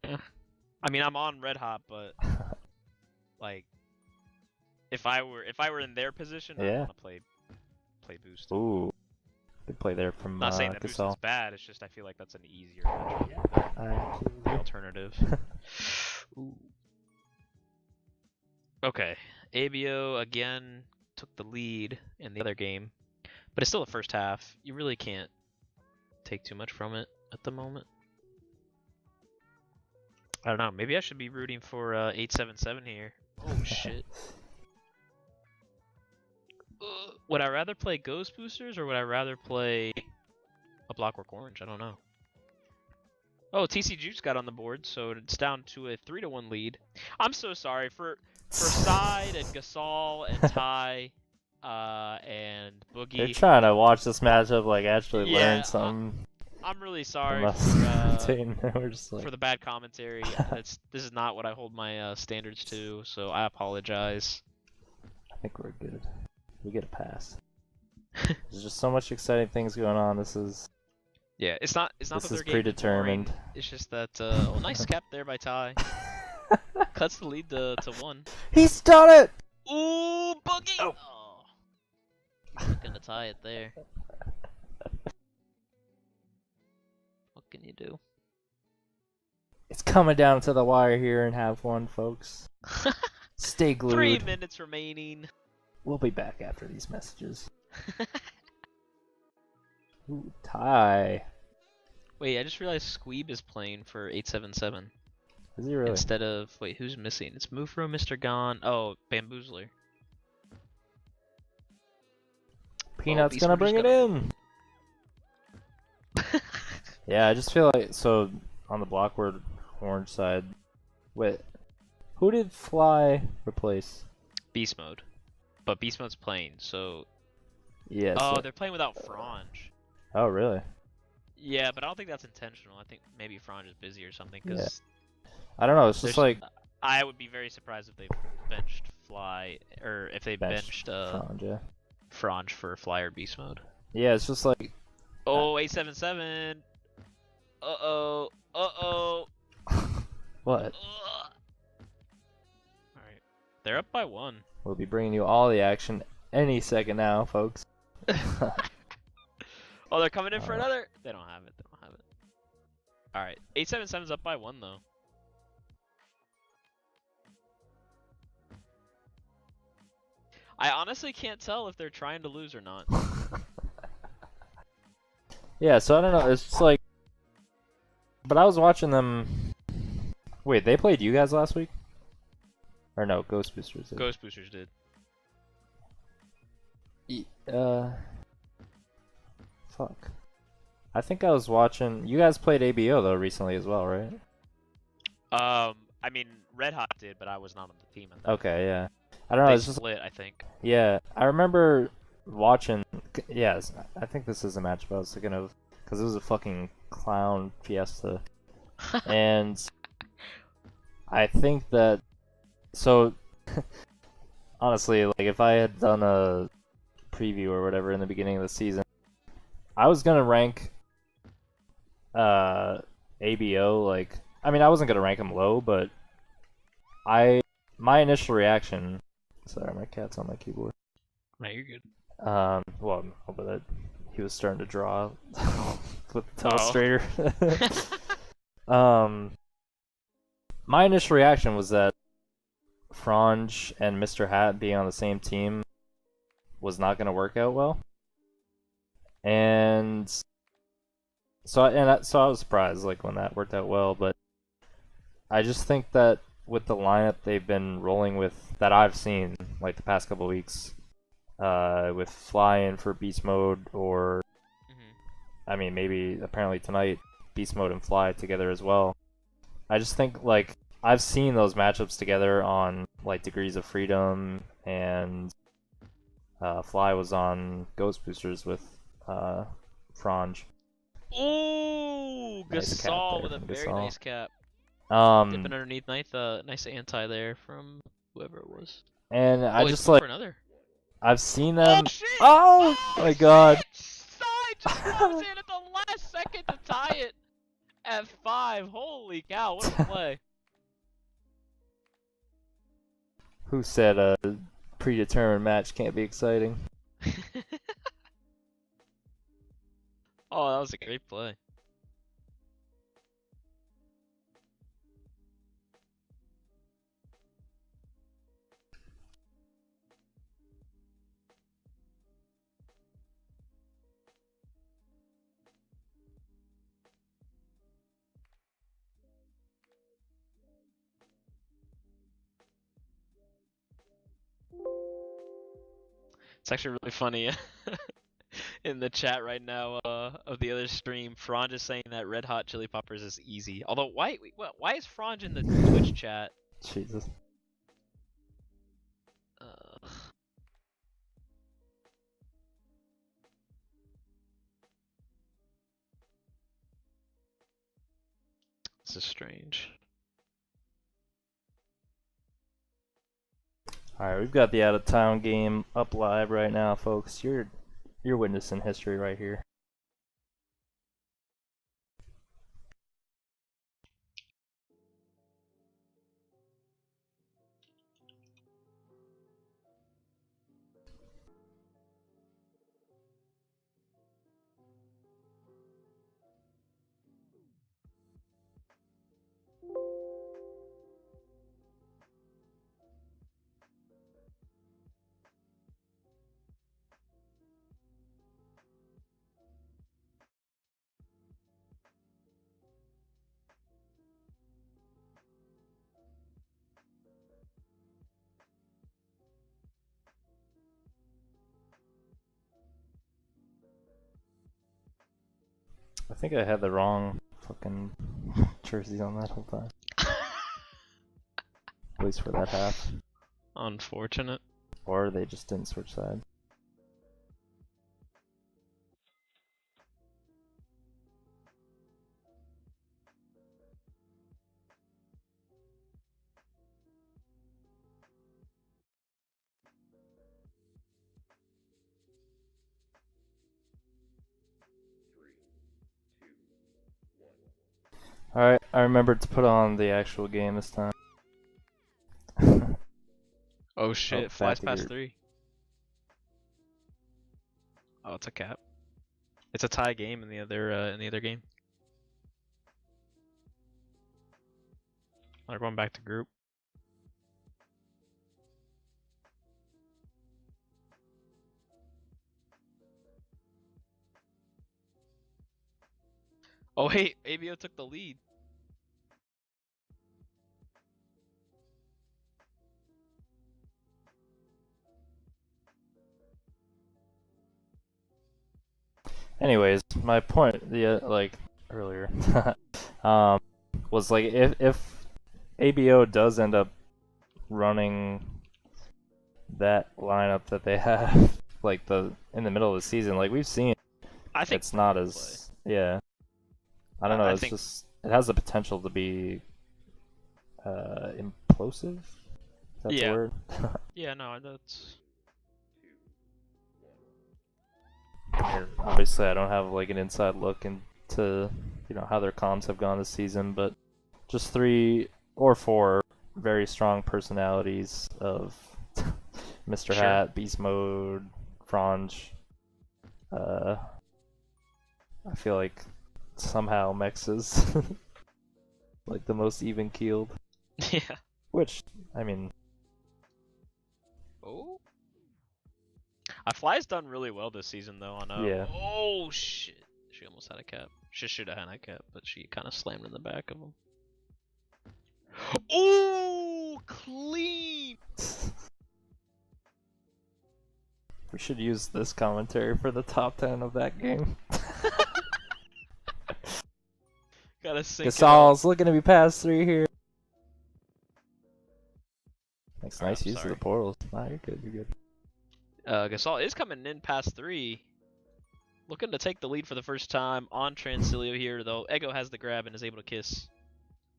B: I mean, I'm on Red Hot, but like, if I were in their position, I'd
A: Yeah.
B: want to play Boost.
A: Ooh. Good play there from
B: Not saying that Boost
A: Gasol.
B: is bad. It's just I feel like that's an easier matchup than the alternative. Ooh. Okay, ABO again took the lead in the other game, but it's still the first half. You really can't take too much from it at the moment. I don't know. Maybe I should be rooting for 877 here. Oh shit. Would I rather play Ghost Boosters or would I rather play a Blockwork Orange? I don't know. Oh, TC Jukes got on the board, so it's down to a 3-1 lead. I'm so sorry for Side and Gasol and Ty and
A: They're
B: Boogie.
A: trying to watch this matchup, like actually
B: Yeah,
A: learn something.
B: I'm really sorry
A: from
B: for
A: us. We're just like,
B: for the bad commentary. This is not what I hold my standards to, so I apologize.
A: I think we're good. We get a pass. There's just so much exciting things going on. This is
B: Yeah, it's not
A: this
B: that
A: is
B: their game is boring.
A: predetermined.
B: It's just that oh, nice cap there by Ty. Cuts the lead to 1.
A: He's done it!
B: Ooh, Boogie!
A: Oh.
B: Gonna tie it there. What can you do?
A: It's coming down to the wire here in half one, folks. Stay glued.
B: 3 minutes remaining.
A: We'll be back after these messages. Ooh, tie.
B: Wait, I just realized Squeeb is playing for 877.
A: Is he really?
B: instead of wait, who's missing? It's Mufro, Mr. Gone. Oh, Bamboozler.
A: Peanut's
B: Beast
A: gonna
B: Motor's
A: bring it in. Yeah, I just feel like so on the Blockwood orange side. Wait, who did Fly replace?
B: Beast Mode, but Beast Mode's playing, so.
A: Yes.
B: Oh, they're playing without Frange.
A: Oh, really?
B: Yeah, but I don't think that's intentional. I think maybe Frange is busy or something. Cause
A: I don't know. It's just like
B: I would be very surprised if they benched Fly or if they benched
A: Frange, yeah.
B: Frange for Fly or Beast Mode.
A: Yeah, it's just like.
B: Oh, 877. Uh-oh. Uh-oh.
A: What?
B: Alright. They're up by 1.
A: We'll be bringing you all the action any second now, folks.
B: Oh, they're coming in for another? They don't have it. They don't have it. Alright. 877's up by 1, though. I honestly can't tell if they're trying to lose or not.
A: Yeah, so I don't know. It's just like. But I was watching them. Wait, they played you guys last week? Or no, Ghost Boosters did.
B: Ghost Boosters did.
A: Fuck. I think I was watching. You guys played ABO though recently as well, right?
B: I mean, Red Hot did, but I was not on the team at that.
A: Okay, yeah. I don't know.
B: They
A: It's just
B: split, I think.
A: yeah. I remember watching. Yes, I think this is a matchup I was thinking of because it was a fucking clown fiesta, and I think that. So, honestly, like if I had done a preview or whatever in the beginning of the season, I was gonna rank ABO like I mean I wasn't gonna rank him low, but my initial reaction. Sorry, my cat's on my keyboard.
B: No, you're good.
A: Well, but that he was starting to draw with the telestrator. My initial reaction was that Frange and Mr. Hat being on the same team was not going to work out well, and so I was surprised like when that worked out well. But I just think that with the lineup they've been rolling with that I've seen like the past couple of weeks, with Fly in for Beast Mode or I mean maybe apparently tonight Beast Mode and Fly together as well. I just think like I've seen those matchups together on like Degrees of Freedom and Fly was on Ghost Boosters with Frange.
B: Ooh,
A: Nice cap
B: Gasol
A: there
B: with a
A: from
B: very
A: Gasol.
B: nice cap. Dipping underneath, nice anti there from whoever it was.
A: And I
B: he's
A: just
B: going
A: like
B: for another.
A: I've seen them.
B: Oh shit!
A: Oh my god!
B: Side just comes in at the last second to tie it at 5. Holy cow! What a play!
A: Who said a predetermined match can't be exciting?
B: Oh, that was a great play. It's actually really funny in the chat right now of the other stream. Frange is saying that Red Hot Chili Poppers is easy. Although, why is Frange in the Twitch chat?
A: Jesus.
B: This is strange.
A: Alright, we've got the out of town game up live right now, folks. You're witnessing history right here. I think I had the wrong fucking jerseys on that whole time. At least for that half.
B: Unfortunate.
A: Or they just didn't switch sides. Alright, I remembered to put on the actual game this time.
B: Oh shit,
A: Oh,
B: flies
A: back to
B: past
A: your-
B: 3. Oh, it's a cap. It's a tie game in the other game. They're going back to group. Oh wait, ABO took the lead.
A: Anyways, my point, like earlier, was like if ABO does end up running that lineup that they have, like in the middle of the season, like we've seen,
B: I think
A: it's not
B: play.
A: as I don't know.
B: I
A: It's
B: think-
A: just it has the potential to be implosive. If that's
B: Yeah.
A: a word.
B: Yeah, no, that's.
A: I mean, obviously, I don't have like an inside look into how their comms have gone this season, but just 3 or 4 very strong personalities of Mr.
B: Sure.
A: Hat, Beast Mode, Franj. I feel like somehow Mex is like the most even keeled,
B: Yeah.
A: which I mean,
B: Oh. Fly's done really well this season though on
A: Yeah.
B: Oh shit. She almost had a cap. She should have had a cap, but she kind of slammed in the back of him. Oh, clean.
A: we should use this commentary for the top 10 of that game.
B: Gotta sync it up.
A: Gasol's looking to be past 3 here. Makes
B: Alright,
A: nice
B: I'm
A: use of
B: sorry.
A: the portals. Nah, you're good. You're good.
B: Gasol is coming in past 3. Looking to take the lead for the first time on Transilio here, though. Ego has the grab and is able to kiss.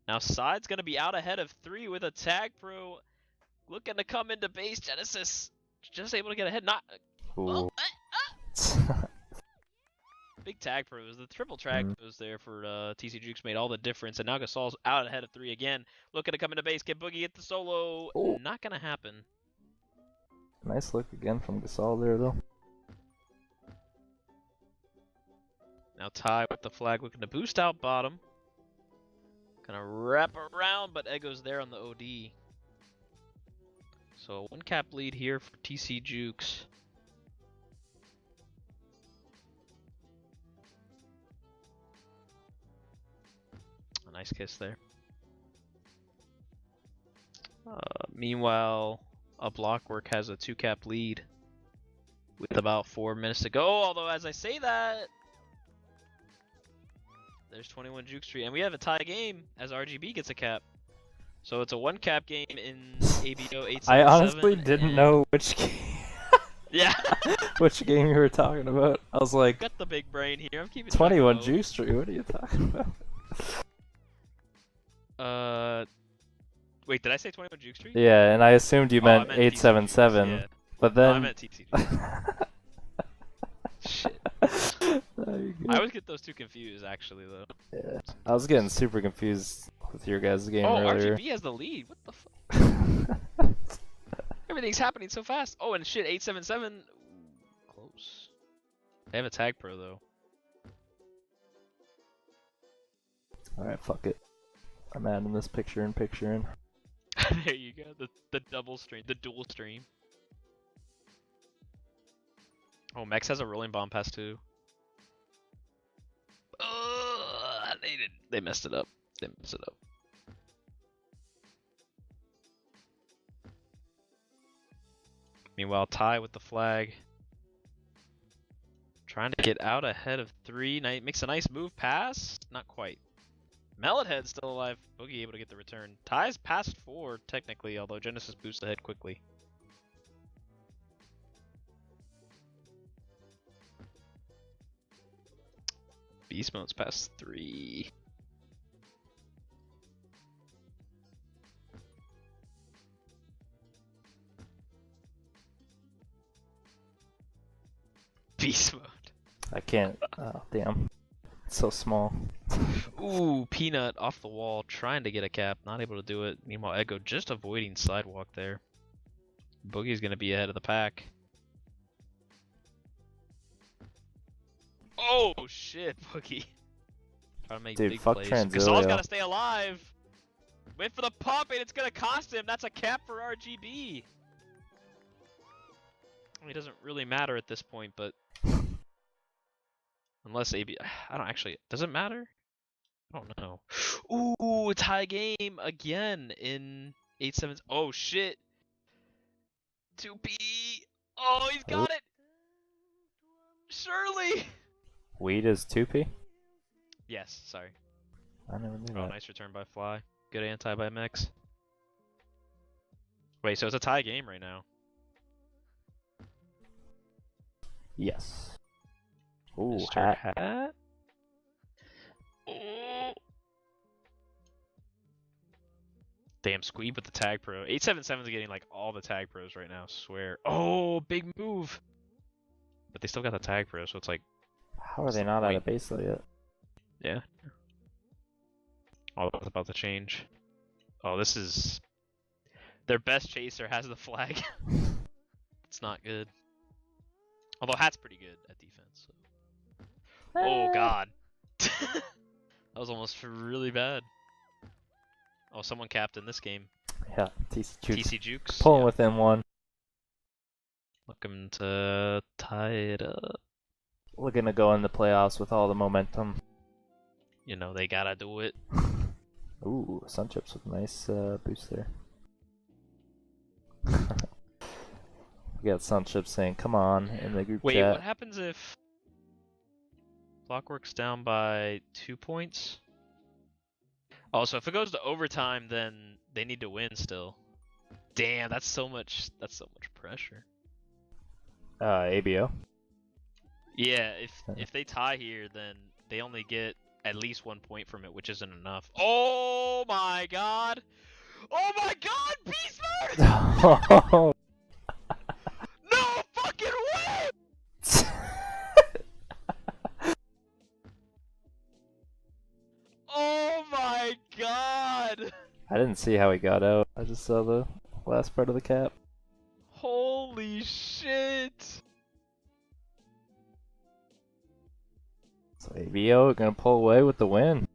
B: Now, Side's going to be out ahead of 3 with a tag pro. Looking to come into base. Genesis just able to get ahead. Not.
A: Ooh.
B: Big tag pros. The triple tag pros there for TC Jukes made all the difference. And now Gasol's out ahead of 3 again. Looking to come into base. Get Boogie hit the solo.
A: Ooh.
B: Not going to happen.
A: Nice look again from Gasol there, though.
B: Now Ty with the flag looking to boost out bottom. Gonna wrap around, but Ego's there on the OD. So 1 cap lead here for TC Jukes. A nice kiss there. Meanwhile, a Blockwork has a 2 cap lead with about 4 minutes to go. Although, as I say that, there's 21 Juke Street, and we have a tie game as RGB gets a cap. So it's a 1 cap game in ABO 877.
A: I honestly didn't
B: and-
A: know which game,
B: Yeah.
A: which game you were talking about. I was like,
B: Got the big brain here. I'm keeping track of
A: 21
B: both.
A: Juice Street. What are you talking about?
B: Wait, did I say 21 Juke Street?
A: Yeah, and I assumed you
B: Oh, I
A: meant
B: meant TC
A: 877,
B: Jukes, yeah.
A: but
B: No, I
A: then.
B: meant TC. Shit.
A: No, you're good.
B: I always get those two confused, actually, though.
A: Yeah. I was getting super confused with your guys' game
B: Oh,
A: earlier.
B: RGB has the lead. What the fuck? Everything's happening so fast. Oh, and shit, 877. Ooh, close. They have a tag pro, though.
A: Alright, fuck it. I'm adding this picture in.
B: There you go. The double stream. The dual stream. Oh, Mex has a rolling bomb pass, too. They messed it up. They messed it up. Meanwhile, Ty with the flag. Trying to get out ahead of 3. Makes a nice move pass. Not quite. Mellethead's still alive. Boogie able to get the return. Ties past 4 technically, although Genesis boosts ahead quickly. Beast mode's past 3. Beast mode.
A: I can't. Oh, damn. It's so small.
B: Ooh, Peanut off the wall, trying to get a cap, not able to do it. Meanwhile, Echo just avoiding sidewalk there. Boogie's gonna be ahead of the pack. Oh shit, Boogie. Trying to make
A: Dude,
B: big
A: fuck
B: plays.
A: Transilio.
B: Gasol's gotta stay alive. Wait for the pump and it's gonna cost him. That's a cap for RGB. I mean, it doesn't really matter at this point, but unless AB, I don't actually. Does it matter? I don't know. Ooh, tie game again in 8-7. Oh shit. 2P. Oh, he's got it. Surely.
A: Weed is 2P?
B: Yes, sorry.
A: I never knew
B: Oh,
A: that.
B: nice return by Fly. Good anti by Mix. Wait, so it's a tie game right now.
A: Yes. Ooh,
B: Mr.
A: hat.
B: Hat. Oh. Damn, Squeeb with the tag pro. 877 is getting like all the tag pros right now, swear. Oh, big move. But they still got the tag pro, so it's like,
A: How are they not out of base though yet?
B: yeah. All that's about to change. Oh, this is... Their best chaser has the flag. It's not good. Although Hat's pretty good at defense. So. Oh god. That was almost really bad. Oh, someone capped in this game.
A: Yeah, TC Jukes.
B: TC Jukes.
A: Pulling
B: Yeah.
A: within 1.
B: Looking to tie it up.
A: Looking to go in the playoffs with all the momentum.
B: You know, they gotta do it.
A: Ooh, Sunchips with a nice boost there. We got Sunchips saying, come on, in the group
B: Wait,
A: chat.
B: what happens if Clockwork's down by 2 points? Oh, so if it goes to overtime, then they need to win still. Damn, that's so much pressure.
A: ABO?
B: Yeah, if they tie here, then they only get at least 1 point from it, which isn't enough. Oh my god! Oh my god, Beast Mode! No fucking way! Oh my god!
A: I didn't see how he got out. I just saw the last part of the cap.
B: Holy shit!
A: So ABO gonna pull away with the win.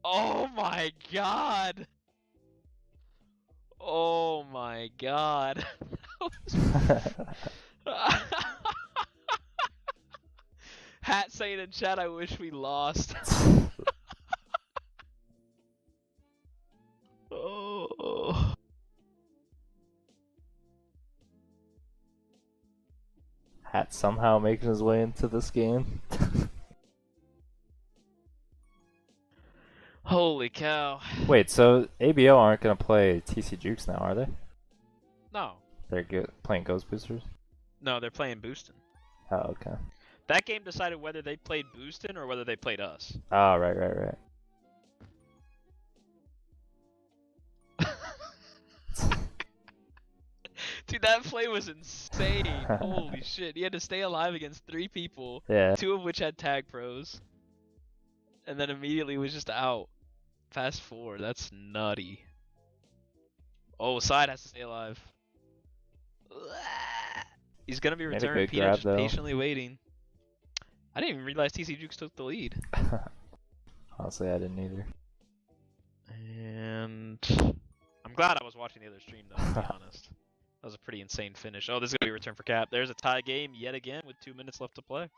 B: Oh my god! Oh my god! Hat saying in chat, I wish we lost. Oh.
A: Hat somehow making his way into this game.
B: Holy cow.
A: Wait, so ABO aren't gonna play TC Jukes now, are they?
B: No.
A: They're playing Ghost Boosters?
B: No, they're playing Boostin'.
A: Oh, okay.
B: That game decided whether they played Boostin' or whether they played us.
A: Oh, right.
B: Dude, that play was insane. Holy shit. He had to stay alive against 3 people,
A: Yeah.
B: 2 of which had tag pros. And then immediately was just out. Fast 4. That's nutty. Oh, Side has to stay alive. He's gonna be
A: Made a
B: returned.
A: good
B: Peanut's
A: grab, though.
B: patiently waiting. I didn't even realize TC Jukes took the lead.
A: Honestly, I didn't either.
B: And I'm glad I was watching the other stream though, to be honest. That was a pretty insane finish. Oh, this is gonna be a return for Cap. There's a tie game yet again with 2 minutes left to play.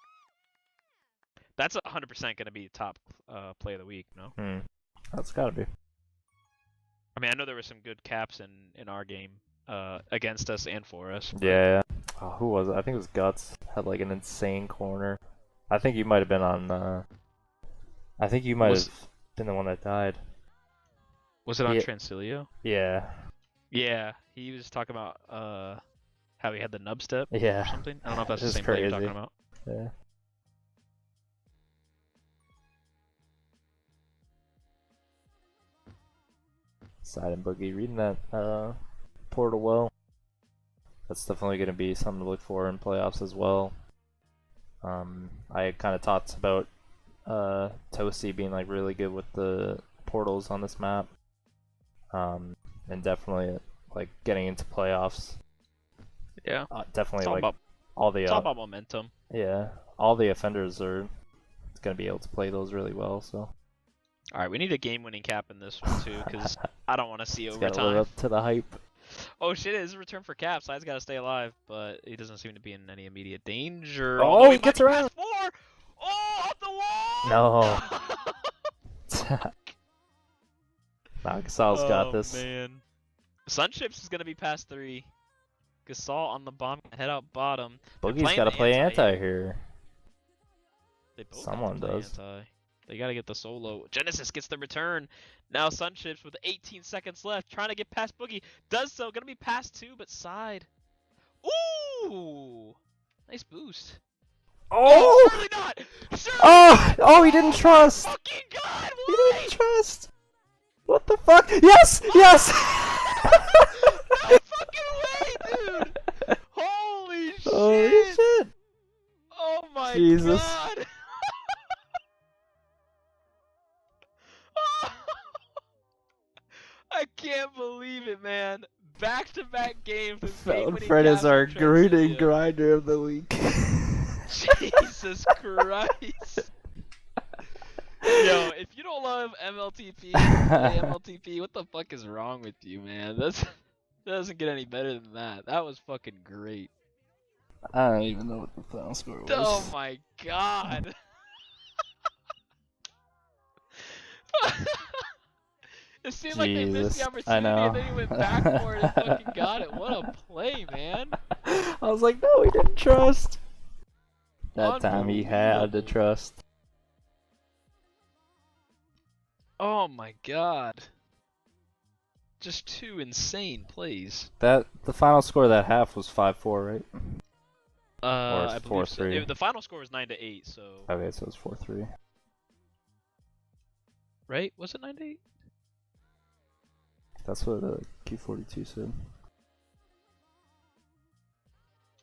B: That's 100% gonna be top play of the week, no?
A: That's gotta be.
B: I mean, I know there were some good caps in our game, against us and for us. but-
A: Yeah. Oh, who was it? I think it was Guts. Had like an insane corner. I think you might have been on. I think you might
B: Was-
A: have been the one that died.
B: Was it on
A: Yeah.
B: Transilio?
A: Yeah.
B: Yeah, he was talking about how he had the nub step or
A: Yeah.
B: something. I don't know if that's
A: It
B: the
A: was
B: same play you're
A: crazy.
B: talking about.
A: Yeah. Side and Boogie reading that portal well. That's definitely going to be something to look for in playoffs as well. I kind of talked about Toasty being like really good with the portals on this map, and definitely like getting into playoffs.
B: Yeah,
A: Definitely
B: it's all
A: like
B: about
A: all the
B: it's all about momentum.
A: yeah, all the offenders are going to be able to play those really well. So
B: All right, we need a game-winning cap in this one too, because I don't want to see
A: it's got to live
B: overtime.
A: up to the hype.
B: Oh shit! It is a return for Cap. Side's got to stay alive, but he doesn't seem to be in any immediate danger.
A: Oh,
B: although
A: he gets
B: might be
A: around.
B: past 4. Oh, off the wall!
A: No. Nah, Gasol's got this.
B: Man. Sunships is gonna be past 3. Gasol on the bomb, head out bottom. They're
A: Boogie's
B: playing
A: got to
B: the
A: play
B: anti
A: anti here.
B: They both have to
A: Someone
B: play
A: does.
B: Anti. They gotta get the solo. Genesis gets the return. Now Sunships with 18 seconds left, trying to get past Boogie. Does so. Gonna be past 2, but side. Ooh, nice boost.
A: Oh!
B: Surely not. Surely
A: Oh!
B: not!
A: Oh, he didn't
B: my
A: trust!
B: Fucking God!
A: He
B: Why?
A: didn't trust! What the fuck? Yes! Yes!
B: No fucking way, dude! Holy shit!
A: Holy shit!
B: Oh my
A: Jesus.
B: God! I can't believe it, man. Back-to-back games with
A: Felton
B: game-winning
A: Fred is
B: caps
A: our
B: from
A: greeting
B: Transilio.
A: grinder of the week.
B: Jesus Christ. Yo, if you don't love MLTP, play MLTP, what the fuck is wrong with you, man? That doesn't get any better than that. That was fucking great.
A: I don't even know what the final score was.
B: Oh my God. It seemed like they missed
A: Jesus,
B: the
A: I
B: opportunity
A: know.
B: and then he went back for it and fucking got it. What a play, man.
A: I was like, no, he didn't trust. That time he had to
B: Unbelievable.
A: trust.
B: Oh my God. Just 2 insane plays.
A: The final score of that half was 5-4, right?
B: I believe so.
A: 4-3.
B: The final score was 9-8, so
A: Okay, so it's 4-3.
B: right? Was it 9-8?
A: That's what Q42 said.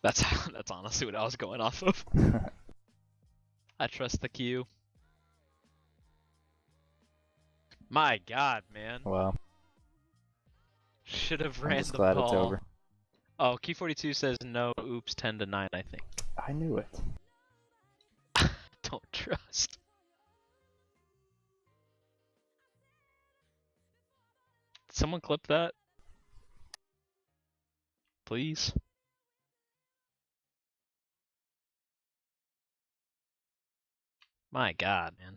B: That's honestly what I was going off of. I trust the Q. My God, man.
A: Wow.
B: Should have
A: I'm
B: ran
A: just
B: the
A: glad
B: ball.
A: it's over.
B: Oh, Q42 says no. Oops, 10-9, I think.
A: I knew it.
B: Don't trust. Did someone clip that? Please. My God, man.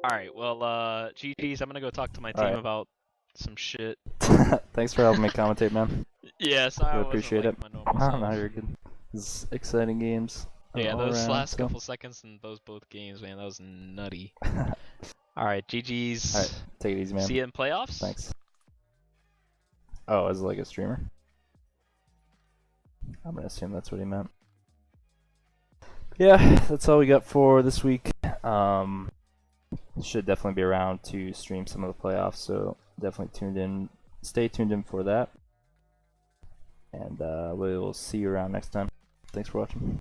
B: Alright, well, GG's. I'm gonna go talk to my team
A: Alright.
B: about some shit.
A: Thanks for helping me commentate, man.
B: Yes, I
A: Really
B: wasn't
A: appreciate
B: like
A: it.
B: my normal
A: No,
B: self.
A: no, you're good. This is exciting games.
B: Yeah,
A: all
B: those
A: around,
B: last
A: so.
B: couple seconds in those both games, man, that was nutty. Alright, GG's.
A: Alright, take it easy, man.
B: See you in playoffs?
A: Thanks. Oh, as like a streamer? I'm gonna assume that's what he meant. Yeah, that's all we got for this week. Should definitely be around to stream some of the playoffs, so definitely tuned in. Stay tuned in for that. And we will see you around next time. Thanks for watching.